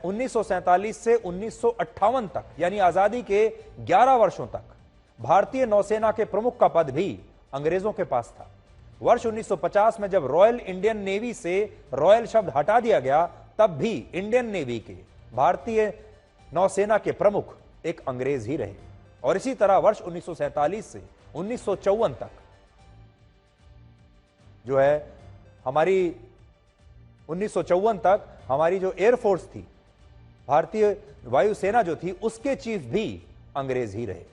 Speaker 2: 1947 से 1958 तक यानी आजादी के 11 वर्षों तक भारतीय नौसेना के प्रमुख का पद भी अंग्रेजों के पास था। वर्ष 1950 में जब रॉयल इंडियन नेवी से रॉयल शब्द हटा दिया गया, तब भी इंडियन नेवी के, भारतीय नौसेना के प्रमुख एक अंग्रेज ही रहे। और इसी तरह वर्ष 1947 से 1954 तक जो है हमारी 1954 तक हमारी जो एयरफोर्स थी, भारतीय वायुसेना जो थी, उसके चीफ भी अंग्रेज ही रहे।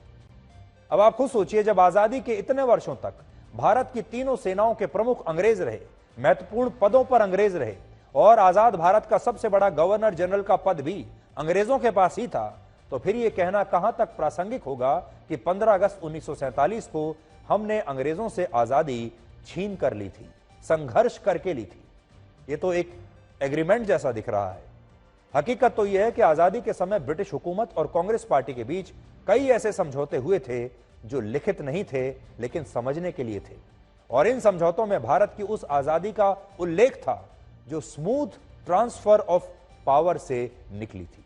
Speaker 2: अब आप खुद सोचिए, जब आजादी के इतने वर्षों तक भारत की तीनों सेनाओं के प्रमुख अंग्रेज रहे, महत्वपूर्ण पदों पर अंग्रेज रहे, और आजाद भारत का सबसे बड़ा गवर्नर जनरल का पद भी अंग्रेजों के पास ही था, तो फिर यह कहना कहां तक प्रासंगिक होगा कि 15 अगस्त 1947 को हमने अंग्रेजों से आजादी छीन कर ली थी, संघर्ष करके ली थी। यह तो एक एग्रीमेंट जैसा दिख रहा है। हकीकत तो यह है कि आजादी के समय ब्रिटिश हुकूमत और कांग्रेस पार्टी के बीच कई ऐसे समझौते हुए थे जो लिखित नहीं थे, लेकिन समझने के लिए थे, और इन समझौतों में भारत की उस आजादी का उल्लेख था जो स्मूथ ट्रांसफर ऑफ पावर से निकली थी।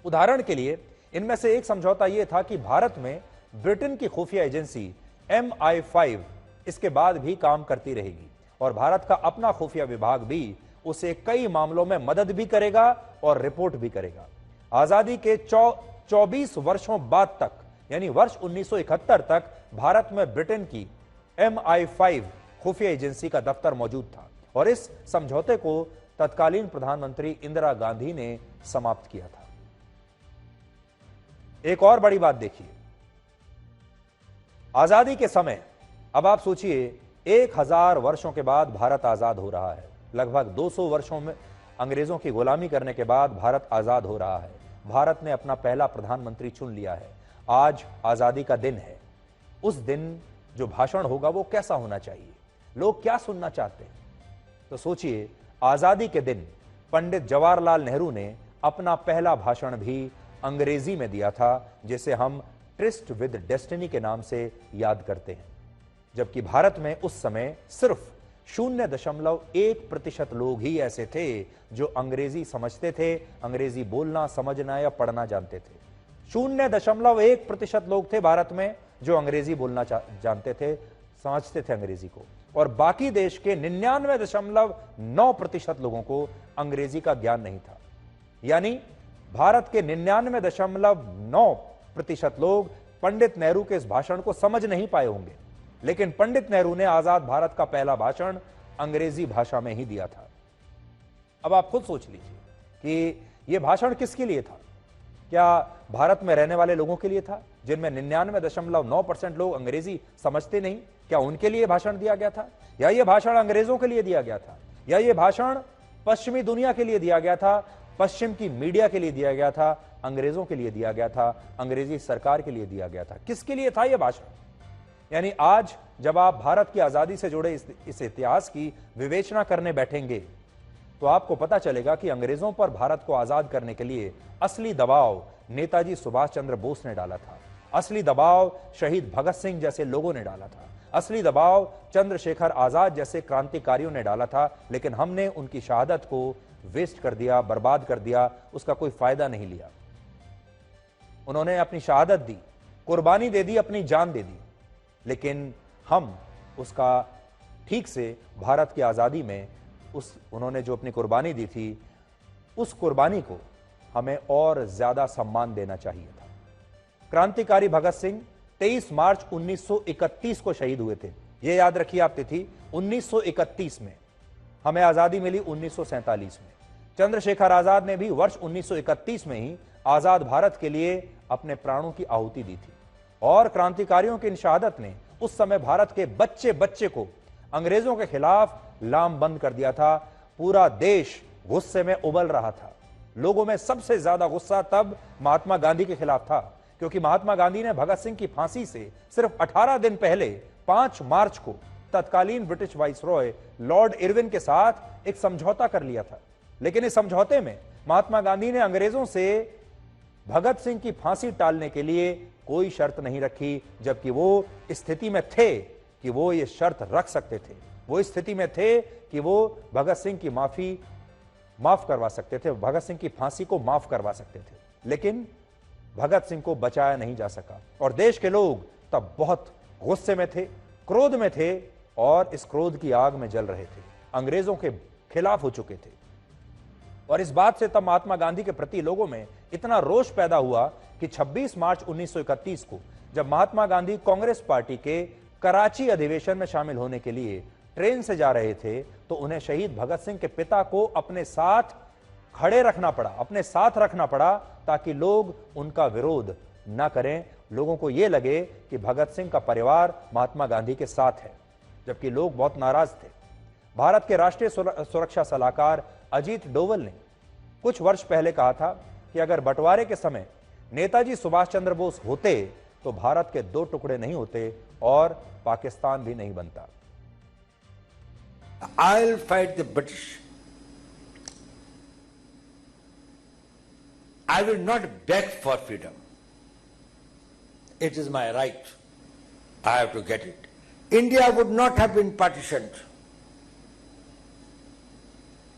Speaker 2: उदाहरण के लिए इनमें से एक समझौता यह था कि भारत में ब्रिटेन की खुफिया एजेंसी MI5 इसके बाद भी काम करती रहेगी, और भारत का अपना खुफिया विभाग भी उसे कई मामलों में मदद भी करेगा और रिपोर्ट भी करेगा। आजादी के 24 वर्षों बाद तक यानी वर्ष 1971 तक भारत में ब्रिटेन की MI5 खुफिया एजेंसी का दफ्तर मौजूद था, और इस समझौते को तत्कालीन प्रधानमंत्री इंदिरा गांधी ने समाप्त किया था। एक और बड़ी बात देखिए, आजादी के समय, अब आप सोचिए 1000 वर्षों के बाद भारत आजाद हो रहा है। लगभग 200 वर्षों में अंग्रेजों की गुलामी करने के बाद भारत आजाद हो रहा है। भारत ने अपना पहला प्रधानमंत्री चुन लिया है। आज आजादी का दिन है। उस दिन जो भाषण होगा वो कैसा होना चाहिए, लोग क्या सुनना चाहते हैं? तो सोचिए, आजादी के दिन पंडित जवाहरलाल नेहरू ने अपना पहला भाषण भी अंग्रेजी में दिया था, जिसे हम ट्रिस्ट विद डेस्टिनी के नाम से याद करते हैं। जबकि भारत में उस समय सिर्फ 0.1% लोग ही ऐसे थे जो अंग्रेजी समझते थे, अंग्रेजी बोलना, समझना या पढ़ना जानते थे। 0.1% लोग थे भारत में जो अंग्रेजी बोलना जानते थे, समझते थे अंग्रेजी को, और बाकी देश के 99.9% लोगों को अंग्रेजी का ज्ञान नहीं था। यानी भारत के 99.9% लोग पंडित नेहरू के इस भाषण को समझ नहीं पाए होंगे, लेकिन पंडित नेहरू ने आजाद भारत का पहला भाषण अंग्रेजी भाषा में ही दिया था। अब आप खुद सोच लीजिए कि यह भाषण किसके लिए था? क्या भारत में रहने वाले लोगों के लिए था जिनमें 99.9% लोग अंग्रेजी समझते नहीं? क्या उनके लिए भाषण दिया गया था, या यह भाषण अंग्रेजों के लिए दिया गया था, या यह भाषण पश्चिमी दुनिया के लिए दिया गया था, पश्चिम की मीडिया के लिए दिया गया था, अंग्रेजों के लिए दिया गया था, अंग्रेजी सरकार के लिए दिया गया था? किसके लिए था यह भाषण? यानी आज जब आप भारत की आजादी से जुड़े इस इतिहास की विवेचना करने बैठेंगे तो आपको पता चलेगा कि अंग्रेजों पर भारत को आजाद करने के लिए असली दबाव नेताजी सुभाष चंद्र बोस ने डाला था, असली दबाव शहीद भगत सिंह जैसे लोगों ने डाला था, असली दबाव चंद्रशेखर आजाद जैसे क्रांतिकारियों ने डाला था, लेकिन हमने उनकी शहादत को वेस्ट कर दिया, बर्बाद कर दिया, उसका कोई फायदा नहीं लिया। उन्होंने अपनी शहादत दी, कुर्बानी दे दी, अपनी जान दे दी, लेकिन हम उसका ठीक से भारत की आजादी में उन्होंने जो अपनी कुर्बानी दी थी, उस कुर्बानी को हमें और ज्यादा सम्मान देना चाहिए था। क्रांतिकारी भगत सिंह 23 मार्च 1931 को शहीद हुए थे। यह याद रखिए आप तिथि, 1931 में। हमें आजादी मिली 1947 में। चंद्रशेखर आजाद ने भी वर्ष 1931 में ही आजाद भारत के लिए अपने प्राणों की आहुति दी थी। और क्रांतिकारियों की इन शहादत ने उस समय भारत के बच्चे बच्चे को अंग्रेजों के खिलाफ लामबंद कर दिया था। पूरा देश गुस्से में उबल रहा था। लोगों में सबसे ज्यादा गुस्सा तब महात्मा गांधी के खिलाफ था, क्योंकि महात्मा गांधी ने भगत सिंह की फांसी से सिर्फ 18 दिन पहले 5 मार्च को तत्कालीन ब्रिटिश वाइसरॉय लॉर्ड इरविन के साथ एक समझौता कर लिया था। लेकिन इस समझौते में महात्मा गांधी ने अंग्रेजों से भगत सिंह की फांसी टालने के लिए कोई शर्त नहीं रखी, जबकि वो स्थिति में थे कि वो ये शर्त रख सकते थे। वो स्थिति में थे कि वो भगत सिंह की माफ करवा सकते थे, भगत सिंह की फांसी को माफ करवा सकते थे, लेकिन भगत सिंह को बचाया नहीं जा सका। और देश के लोग तब बहुत गुस्से में थे, क्रोध में थे, और इस क्रोध की आग में जल रहे थे, अंग्रेजों के खिलाफ हो चुके थे। और इस बात से तब महात्मा गांधी के प्रति लोगों में इतना रोष पैदा हुआ कि 26 मार्च 1931 को जब महात्मा गांधी कांग्रेस पार्टी के कराची अधिवेशन में शामिल होने के लिए ट्रेन से जा रहे थे, तो उन्हें शहीद भगत सिंह के पिता को अपने साथ खड़े रखना पड़ा, अपने साथ रखना पड़ा, ताकि लोग उनका विरोध न करें। लोगों को यह लगे कि भगत सिंह का परिवार महात्मा गांधी के साथ है, जबकि लोग बहुत नाराज थे। भारत के राष्ट्रीय सुरक्षा सलाहकार अजीत डोवल ने कुछ वर्ष पहले कहा था कि अगर बंटवारे के समय नेताजी सुभाष चंद्र बोस होते तो भारत के 2 टुकड़े नहीं होते और पाकिस्तान भी नहीं बनता।
Speaker 9: I'll fight the British. I will not beg for freedom. It is my right. I have to get it. India would not have been partitioned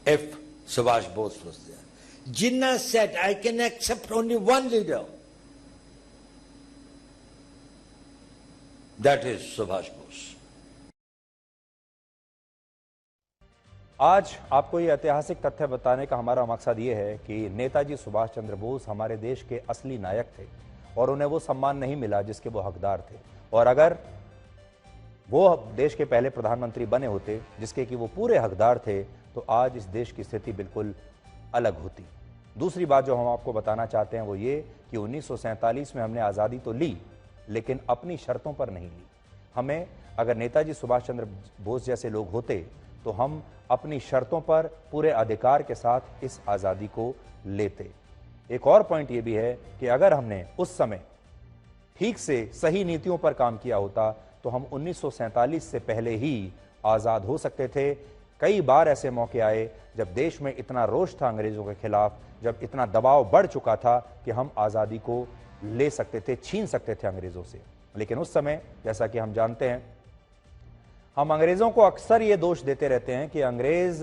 Speaker 9: if Subhash Bose was there. Jinnah said, I can accept only one leader. That is Subhash Bose.
Speaker 2: आज आपको ये ऐतिहासिक तथ्य बताने का हमारा मकसद ये है कि नेताजी सुभाष चंद्र बोस हमारे देश के असली नायक थे और उन्हें वो सम्मान नहीं मिला जिसके वो हकदार थे। और अगर वो देश के पहले प्रधानमंत्री बने होते जिसके कि वो पूरे हकदार थे, तो आज इस देश की स्थिति बिल्कुल अलग होती। दूसरी बात जो हम आपको बताना चाहते हैं वो ये कि 1947 में हमने आज़ादी तो ली, लेकिन अपनी शर्तों पर नहीं ली। हमें अगर नेताजी सुभाष चंद्र बोस जैसे लोग होते तो हम अपनी शर्तों पर पूरे अधिकार के साथ इस आज़ादी को लेते। एक और पॉइंट ये भी है कि अगर हमने उस समय ठीक से सही नीतियों पर काम किया होता तो हम 1947 से पहले ही आज़ाद हो सकते थे। कई बार ऐसे मौके आए जब देश में इतना रोष था अंग्रेज़ों के खिलाफ, जब इतना दबाव बढ़ चुका था कि हम आज़ादी को ले सकते थे, छीन सकते थे अंग्रेज़ों से। लेकिन उस समय जैसा कि हम जानते हैं, हम अंग्रेजों को अक्सर ये दोष देते रहते हैं कि अंग्रेज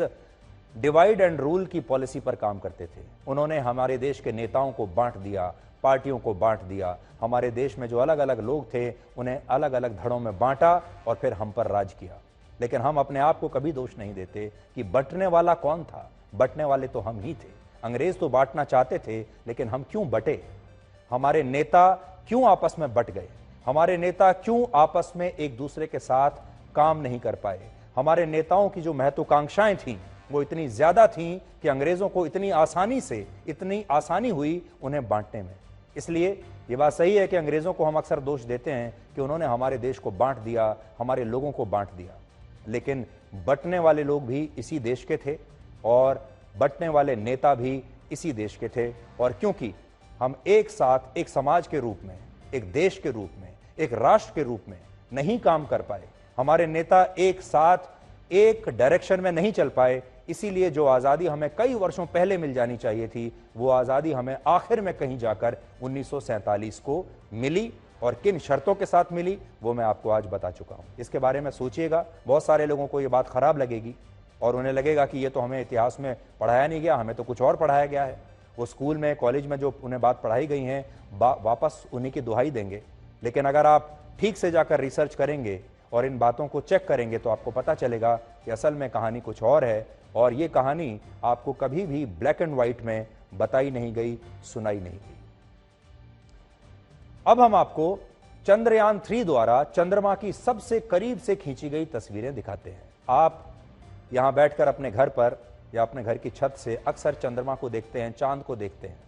Speaker 2: डिवाइड एंड रूल की पॉलिसी पर काम करते थे। उन्होंने हमारे देश के नेताओं को बांट दिया, पार्टियों को बांट दिया। हमारे देश में जो अलग अलग लोग थे उन्हें अलग अलग धड़ों में बांटा और फिर हम पर राज किया। लेकिन हम अपने आप को कभी दोष नहीं देते कि बंटने वाला कौन था। बंटने वाले तो हम ही थे। अंग्रेज तो बांटना चाहते थे, लेकिन हम क्यों बटे? हमारे नेता क्यों आपस में बट गए? हमारे नेता क्यों आपस में एक दूसरे के साथ काम नहीं कर पाए? हमारे नेताओं की जो महत्वाकांक्षाएं थीं वो इतनी ज्यादा थीं कि अंग्रेजों को इतनी आसानी हुई उन्हें बांटने में। इसलिए ये बात सही है कि अंग्रेजों को हम अक्सर दोष देते हैं कि उन्होंने हमारे देश को बांट दिया, हमारे लोगों को बांट दिया। लेकिन बंटने वाले लोग भी इसी देश के थे और बंटने वाले नेता भी इसी देश के थे। और क्योंकि हम एक साथ एक समाज के रूप में, एक देश के रूप में, एक राष्ट्र के रूप में नहीं काम कर पाए, हमारे नेता एक साथ एक डायरेक्शन में नहीं चल पाए, इसीलिए जो आज़ादी हमें कई वर्षों पहले मिल जानी चाहिए थी, वो आज़ादी हमें आखिर में कहीं जाकर 1947 को मिली और किन शर्तों के साथ मिली वो मैं आपको आज बता चुका हूं। इसके बारे में सोचिएगा। बहुत सारे लोगों को ये बात खराब लगेगी और उन्हें लगेगा कि ये तो हमें इतिहास में पढ़ाया नहीं गया, हमें तो कुछ और पढ़ाया गया है। वो स्कूल में, कॉलेज में जो उन्हें बात पढ़ाई गई हैं वापस उन्हीं की दुहाई देंगे। लेकिन अगर आप ठीक से जाकर रिसर्च करेंगे और इन बातों को चेक करेंगे तो आपको पता चलेगा कि असल में कहानी कुछ और है और ये कहानी आपको कभी भी ब्लैक एंड व्हाइट में बताई नहीं गई, सुनाई नहीं गई। अब हम आपको चंद्रयान 3 द्वारा चंद्रमा की सबसे करीब से खींची गई तस्वीरें दिखाते हैं। आप यहां बैठकर अपने घर पर या अपने घर की छत से अक्सर चंद्रमा को देखते हैं, चांद को देखते हैं,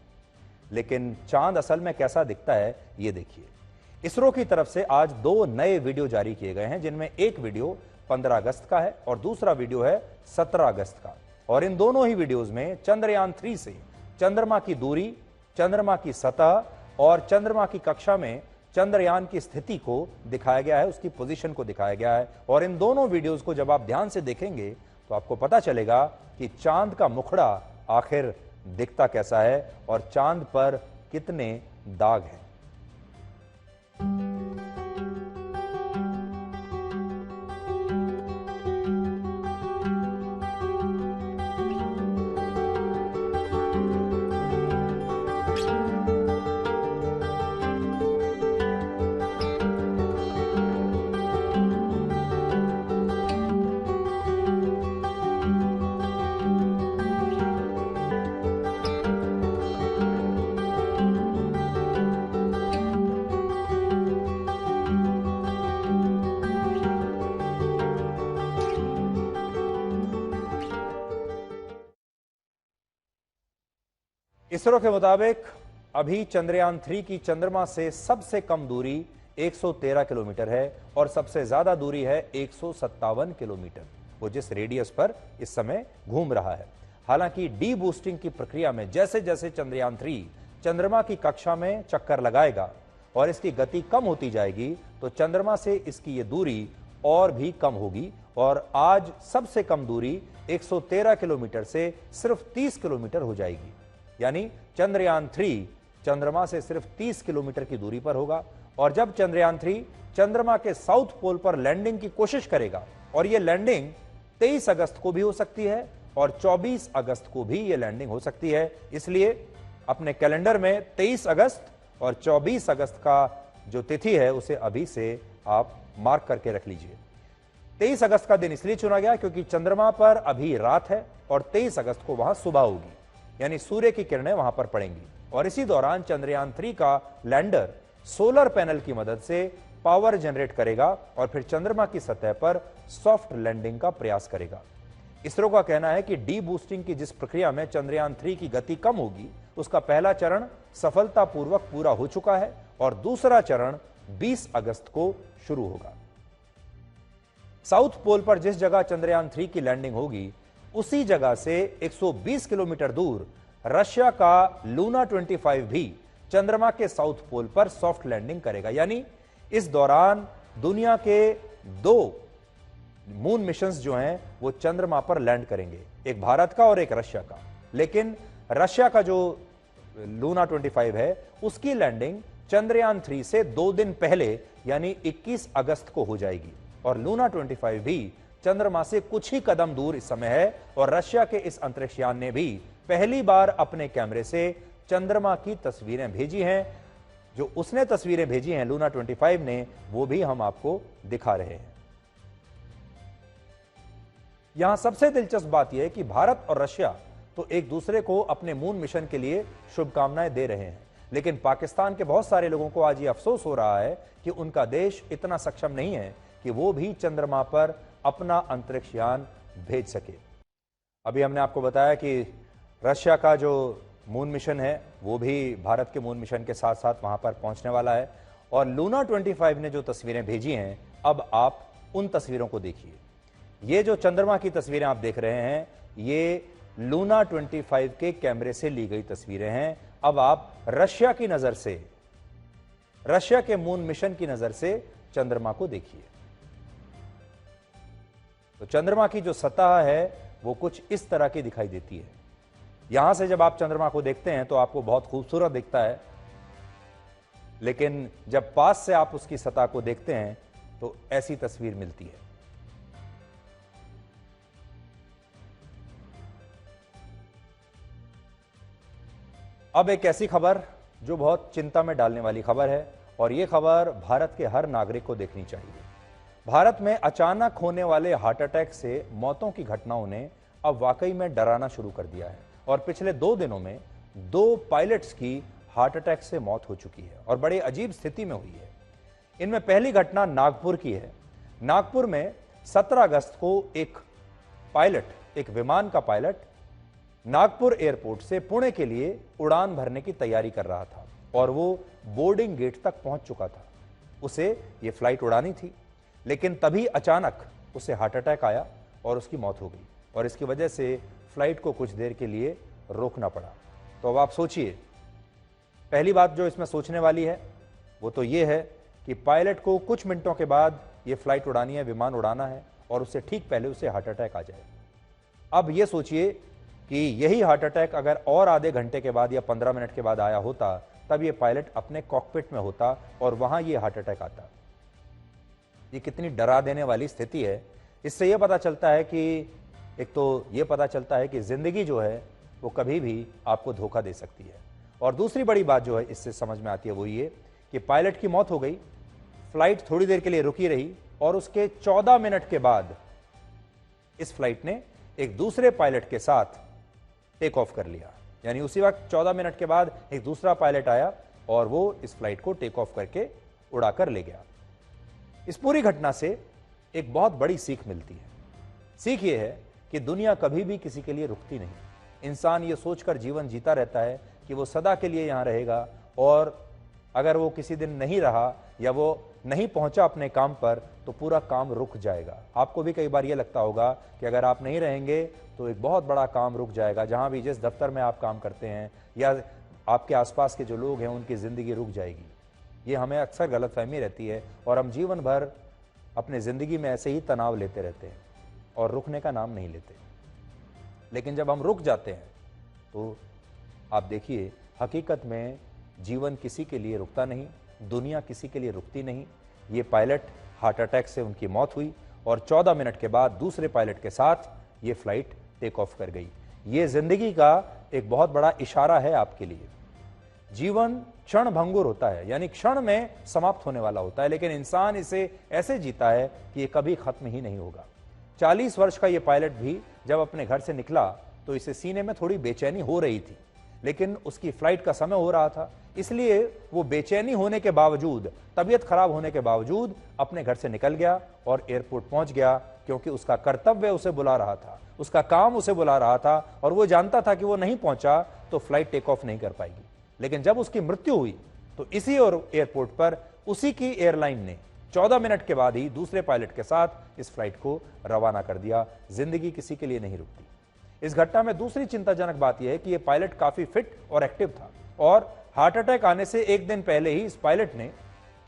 Speaker 2: लेकिन चांद असल में कैसा दिखता है ये देखिए। इसरो की तरफ से आज 2 नए वीडियो जारी किए गए हैं, जिनमें एक वीडियो 15 अगस्त का है और दूसरा वीडियो है 17 अगस्त का। और इन दोनों ही वीडियोस में चंद्रयान 3 से चंद्रमा की दूरी, चंद्रमा की सतह और चंद्रमा की कक्षा में चंद्रयान की स्थिति को दिखाया गया है, उसकी पोजीशन को दिखाया गया है। और इन दोनों वीडियोस को जब आप ध्यान से देखेंगे तो आपको पता चलेगा कि चांद का मुखड़ा आखिर दिखता कैसा है और चांद पर कितने दाग हैं। इसरो के मुताबिक अभी चंद्रयान 3 की चंद्रमा से सबसे कम दूरी 113 किलोमीटर है और सबसे ज्यादा दूरी है 157 किलोमीटर, वो जिस रेडियस पर इस समय घूम रहा है। हालांकि डी बूस्टिंग की प्रक्रिया में जैसे जैसे चंद्रयान 3 चंद्रमा की कक्षा में चक्कर लगाएगा और इसकी गति कम होती जाएगी तो चंद्रमा से इसकी ये दूरी और भी कम होगी और आज सबसे कम दूरी 113 किलोमीटर से सिर्फ 30 किलोमीटर हो जाएगी। यानी चंद्रयान 3 चंद्रमा से सिर्फ 30 किलोमीटर की दूरी पर होगा। और जब चंद्रयान 3 चंद्रमा के साउथ पोल पर लैंडिंग की कोशिश करेगा, और यह लैंडिंग 23 अगस्त को भी हो सकती है और 24 अगस्त को भी यह लैंडिंग हो सकती है, इसलिए अपने कैलेंडर में 23 अगस्त और 24 अगस्त का जो तिथि है उसे अभी से आप मार्क करके रख लीजिए। 23 अगस्त का दिन इसलिए चुना गया क्योंकि चंद्रमा पर अभी रात है और 23 अगस्त को वहां सुबह होगी, यानी सूर्य की किरणें वहां पर पड़ेंगी। और इसी दौरान चंद्रयान 3 का लैंडर सोलर पैनल की मदद से पावर जनरेट करेगा और फिर चंद्रमा की सतह पर सॉफ्ट लैंडिंग का प्रयास करेगा। इसरो का कहना है कि डी बूस्टिंग की जिस प्रक्रिया में चंद्रयान 3 की गति कम होगी, उसका पहला चरण सफलतापूर्वक पूरा हो चुका है और दूसरा चरण 20 अगस्त को शुरू होगा। साउथ पोल पर जिस जगह चंद्रयान 3 की लैंडिंग होगी, उसी जगह से 120 किलोमीटर दूर रशिया का लूना 25 भी चंद्रमा के साउथ पोल पर सॉफ्ट लैंडिंग करेगा। यानी इस दौरान दुनिया के 2 मून मिशंस जो हैं वो चंद्रमा पर लैंड करेंगे, एक भारत का और एक रशिया का। लेकिन रशिया का जो लूना 25 है उसकी लैंडिंग चंद्रयान 3 से 2 दिन पहले यानी 21 अगस्त को हो जाएगी और लूना 25 भी चंद्रमा से कुछ ही कदम दूर इस समय है। और रशिया के इस अंतरिक्षयान ने भी पहली बार अपने कैमरे से चंद्रमा की तस्वीरें भेजी हैं। जो उसने तस्वीरें भेजी हैं लूना 25 ने, वो भी हम आपको दिखा रहे हैं। यहां सबसे दिलचस्प बात यह है कि भारत और रशिया तो एक दूसरे को अपने मून मिशन के लिए शुभकामनाएं दे रहे हैं, लेकिन पाकिस्तान के बहुत सारे लोगों को आज ये अफसोस हो रहा है कि उनका देश इतना सक्षम नहीं है कि वो भी चंद्रमा पर अपना अंतरिक्षयान भेज सके। अभी हमने आपको बताया कि रशिया का जो मून मिशन है वो भी भारत के मून मिशन के साथ साथ वहां पर पहुंचने वाला है। और लूना 25 ने जो तस्वीरें भेजी हैं, अब आप उन तस्वीरों को देखिए। ये जो चंद्रमा की तस्वीरें आप देख रहे हैं, ये लूना 25 के कैमरे से ली गई तस्वीरें हैं। अब आप रशिया की नजर से, रशिया के मून मिशन की नजर से चंद्रमा को देखिए। तो चंद्रमा की जो सतह है वो कुछ इस तरह की दिखाई देती है। यहां से जब आप चंद्रमा को देखते हैं तो आपको बहुत खूबसूरत दिखता है। लेकिन जब पास से आप उसकी सतह को देखते हैं तो ऐसी तस्वीर मिलती है। अब एक ऐसी खबर जो बहुत चिंता में डालने वाली खबर है, और यह खबर भारत के हर नागरिक को देखनी चाहिए। भारत में अचानक होने वाले हार्ट अटैक से मौतों की घटनाओं ने अब वाकई में डराना शुरू कर दिया है, और पिछले 2 दिनों में 2 पायलट्स की हार्ट अटैक से मौत हो चुकी है और बड़े अजीब स्थिति में हुई है। इनमें पहली घटना नागपुर की है। नागपुर में 17 अगस्त को एक विमान का पायलट नागपुर एयरपोर्ट से पुणे के लिए उड़ान भरने की तैयारी कर रहा था और वो बोर्डिंग गेट तक पहुंच चुका था। उसे ये फ्लाइट उड़ानी थी, लेकिन तभी अचानक उसे हार्ट अटैक आया और उसकी मौत हो गई, और इसकी वजह से फ्लाइट को कुछ देर के लिए रोकना पड़ा। तो अब आप सोचिए, पहली बात जो इसमें सोचने वाली है वो तो ये है कि पायलट को कुछ मिनटों के बाद ये फ्लाइट उड़ानी है, विमान उड़ाना है, और उससे ठीक पहले उसे हार्ट अटैक आ जाए। अब ये सोचिए कि यही हार्ट अटैक अगर और आधे घंटे के बाद या 15 मिनट के बाद आया होता, तब ये पायलट अपने कॉकपिट में होता और वहां ये हार्ट अटैक आता। ये कितनी डरा देने वाली स्थिति है। इससे यह पता चलता है कि एक तो ये पता चलता है कि जिंदगी जो है वो कभी भी आपको धोखा दे सकती है, और दूसरी बड़ी बात जो है इससे समझ में आती है वो ये कि पायलट की मौत हो गई, फ्लाइट थोड़ी देर के लिए रुकी रही, और उसके 14 मिनट के बाद इस फ्लाइट ने एक दूसरे पायलट के साथ टेक ऑफ कर लिया। यानी उसी वक्त 14 मिनट के बाद एक दूसरा पायलट आया और वो इस फ्लाइट को टेक ऑफ करके उड़ाकर ले गया। इस पूरी घटना से एक बहुत बड़ी सीख मिलती है। सीख ये है कि दुनिया कभी भी किसी के लिए रुकती नहीं। इंसान ये सोचकर जीवन जीता रहता है कि वो सदा के लिए यहां रहेगा, और अगर वो किसी दिन नहीं रहा या वो नहीं पहुंचा अपने काम पर तो पूरा काम रुक जाएगा। आपको भी कई बार ये लगता होगा कि अगर आप नहीं रहेंगे तो एक बहुत बड़ा काम रुक जाएगा। जहां भी जिस दफ्तर में आप काम करते हैं या आपके आसपास के जो लोग हैं उनकी जिंदगी रुक जाएगी। ये हमें अक्सर गलतफहमी रहती है और हम जीवन भर अपने जिंदगी में ऐसे ही तनाव लेते रहते हैं और रुकने का नाम नहीं लेते। लेकिन जब हम रुक जाते हैं तो आप देखिए, हकीकत में जीवन किसी के लिए रुकता नहीं, दुनिया किसी के लिए रुकती नहीं। ये पायलट हार्ट अटैक से उनकी मौत हुई और 14 मिनट के बाद दूसरे पायलट के साथ ये फ्लाइट टेक ऑफ कर गई। ये जिंदगी का एक बहुत बड़ा इशारा है आपके लिए। जीवन क्षण भंगुर होता है, यानी क्षण में समाप्त होने वाला होता है, लेकिन इंसान इसे ऐसे जीता है कि ये कभी खत्म ही नहीं होगा। 40 वर्ष का ये पायलट भी जब अपने घर से निकला तो इसे सीने में थोड़ी बेचैनी हो रही थी, लेकिन उसकी फ्लाइट का समय हो रहा था, इसलिए वो बेचैनी होने के बावजूद, तबीयत खराब होने के बावजूद अपने घर से निकल गया और एयरपोर्ट पहुंच गया, क्योंकि उसका कर्तव्य उसे बुला रहा था, उसका काम उसे बुला रहा था, और वो जानता था कि वो नहीं पहुंचा तो फ्लाइट टेक ऑफ नहीं कर पाएगी। लेकिन जब उसकी मृत्यु हुई तो इसी एयरपोर्ट पर उसी की एयरलाइन ने 14 मिनट के बाद ही दूसरे पायलट के साथ इस फ्लाइट को रवाना कर दिया। जिंदगी किसी के लिए नहीं रुकती। इस घटना में दूसरी चिंताजनक बात यह है कि यह पायलट काफी फिट और एक्टिव था, और हार्ट अटैक आने से एक दिन पहले ही इस पायलट ने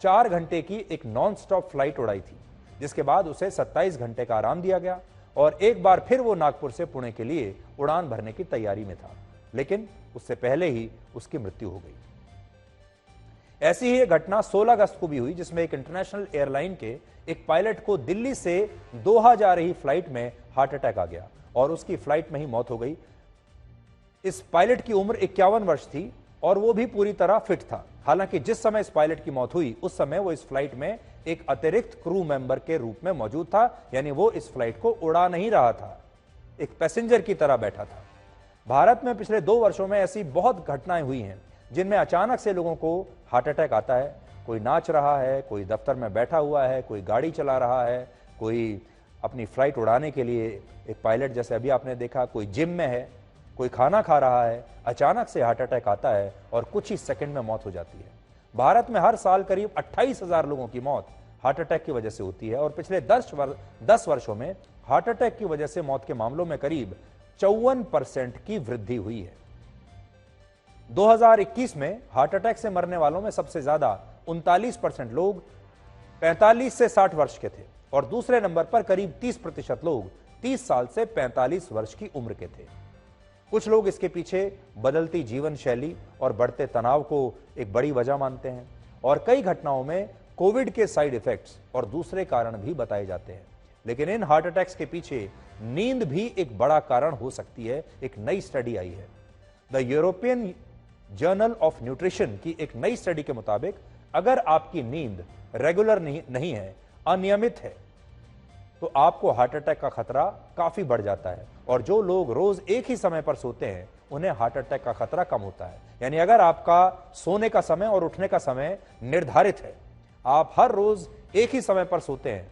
Speaker 2: 4 घंटे की एक नॉन स्टॉप फ्लाइट उड़ाई थी, जिसके बाद उसे 27 घंटे का आराम दिया गया और एक बार फिर वो नागपुर से पुणे के लिए उड़ान भरने की तैयारी में था, लेकिन उससे पहले ही उसकी मृत्यु हो गई। ऐसी ही एक घटना 16 अगस्त को भी हुई, जिसमें एक इंटरनेशनल एयरलाइन के एक पायलट को दिल्ली से दोहा जा रही फ्लाइट में हार्ट अटैक आ गया और उसकी फ्लाइट में ही मौत हो गई। इस पायलट की उम्र 51 वर्ष थी और वो भी पूरी तरह फिट था। हालांकि जिस समय इस पायलट की मौत हुई उस समय वो इस फ्लाइट में एक अतिरिक्त क्रू मेंबर के रूप में मौजूद था, यानी वो इस फ्लाइट को उड़ा नहीं रहा था, एक पैसेंजर की तरह बैठा था। भारत में पिछले 2 वर्षों में ऐसी बहुत घटनाएं हुई हैं जिनमें अचानक से लोगों को हार्ट अटैक आता है। कोई नाच रहा है, कोई दफ्तर में बैठा हुआ है, कोई गाड़ी चला रहा है, कोई अपनी फ्लाइट उड़ाने के लिए एक पायलट जैसे अभी आपने देखा, कोई जिम में है, कोई खाना खा रहा है, अचानक से हार्ट अटैक आता है और कुछ ही सेकंड में मौत हो जाती है। भारत में हर साल करीब 28,000 लोगों की मौत हार्ट अटैक की वजह से होती है और पिछले 10 वर्षों में हार्ट अटैक की वजह से मौत के मामलों में करीब 54% की वृद्धि हुई है। 2021 में हार्ट अटैक से मरने वालों में सबसे ज्यादा 39% लोग 45 से 60 वर्ष के थे और दूसरे नंबर पर करीब 30% लोग 30 साल से 45 वर्ष की उम्र के थे। कुछ लोग इसके पीछे बदलती जीवन शैली और बढ़ते तनाव को एक बड़ी वजह मानते हैं और कई घटनाओं में कोविड के साइड इफेक्ट्स और दूसरे कारण भी बताए जाते हैं। लेकिन इन हार्ट अटैक्स के पीछे नींद भी एक बड़ा कारण हो सकती है। एक नई स्टडी आई है, the European journal of nutrition की एक नई स्टडी के मुताबिक अगर आपकी नींद रेगुलर नहीं है, अनियमित है, तो आपको हार्ट अटैक का खतरा काफी बढ़ जाता है। और जो लोग रोज एक ही समय पर सोते हैं उन्हें हार्ट अटैक का खतरा कम होता है। यानी अगर आपका सोने का समय और उठने का समय निर्धारित है, आप हर रोज एक ही समय पर सोते हैं,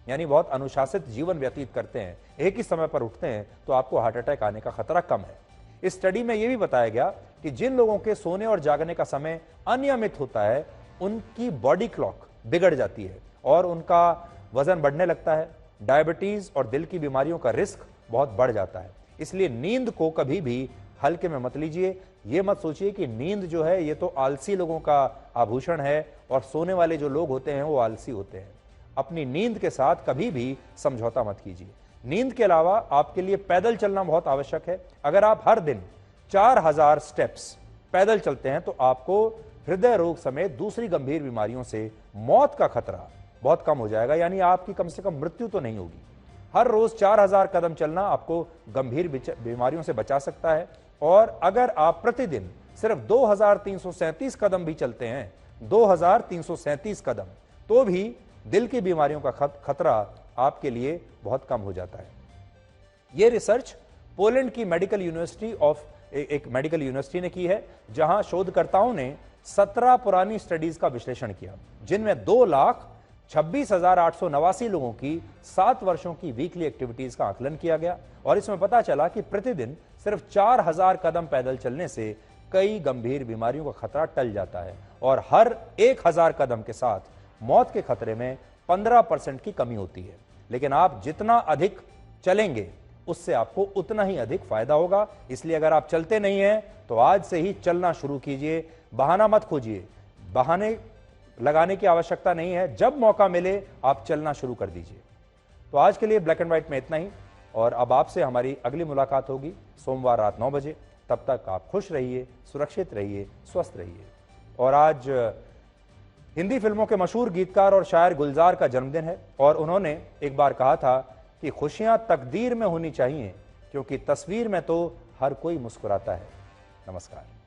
Speaker 2: यानी बहुत अनुशासित जीवन व्यतीत करते हैं, एक ही समय पर उठते हैं, तो आपको हार्ट अटैक आने का खतरा कम है। इस स्टडी में यह भी बताया गया कि जिन लोगों के सोने और जागने का समय अनियमित होता है, उनकी बॉडी क्लॉक बिगड़ जाती है और उनका वजन बढ़ने लगता है, डायबिटीज और दिल की बीमारियों का रिस्क बहुत बढ़ जाता है। इसलिए नींद को कभी भी हल्के में मत लीजिए। ये मत सोचिए कि नींद जो है ये तो आलसी लोगों का आभूषण है और सोने वाले जो लोग होते हैं वो आलसी होते हैं। अपनी नींद के साथ कभी भी समझौता मत कीजिए। नींद के अलावा आपके लिए पैदल चलना बहुत आवश्यक है। अगर आप हर दिन 4000 स्टेप्स पैदल चलते हैं तो आपको हृदय रोग समेत दूसरी गंभीर बीमारियों से मौत का खतरा बहुत कम हो जाएगा, यानी आपकी कम से कम मृत्यु तो नहीं होगी। हर रोज 4000 कदम चलना आपको गंभीर बीमारियों से बचा सकता है। और अगर आप प्रतिदिन सिर्फ 2337 कदम भी चलते हैं, 2337 कदम, तो भी दिल की बीमारियों का खतरा आपके लिए बहुत कम हो जाता है। यह रिसर्च पोलैंड की मेडिकल यूनिवर्सिटी ने की है, जहां शोधकर्ताओं ने 17 पुरानी स्टडीज का विश्लेषण किया, जिनमें 2,26,889 लोगों की 7 वर्षों की वीकली एक्टिविटीज का आकलन किया गया। और इसमें पता चला कि प्रतिदिन सिर्फ 4000 कदम पैदल चलने से कई गंभीर बीमारियों का खतरा टल जाता है और हर 1000 कदम के साथ मौत के खतरे में 15% की कमी होती है। लेकिन आप जितना अधिक चलेंगे उससे आपको उतना ही अधिक फायदा होगा। इसलिए अगर आप चलते नहीं हैं तो आज से ही चलना शुरू कीजिए। बहाना मत खोजिए, बहाने लगाने की आवश्यकता नहीं है। जब मौका मिले आप चलना शुरू कर दीजिए। तो आज के लिए ब्लैक एंड व्हाइट में इतना ही, और अब आपसे हमारी अगली मुलाकात होगी सोमवार रात 9 बजे। तब तक आप खुश रहिए, सुरक्षित रहिए, स्वस्थ रहिए। और आज हिंदी फिल्मों के मशहूर गीतकार और शायर गुलजार का जन्मदिन है, और उन्होंने एक बार कहा था कि खुशियां तकदीर में होनी चाहिए, क्योंकि तस्वीर में तो हर कोई मुस्कुराता है। नमस्कार।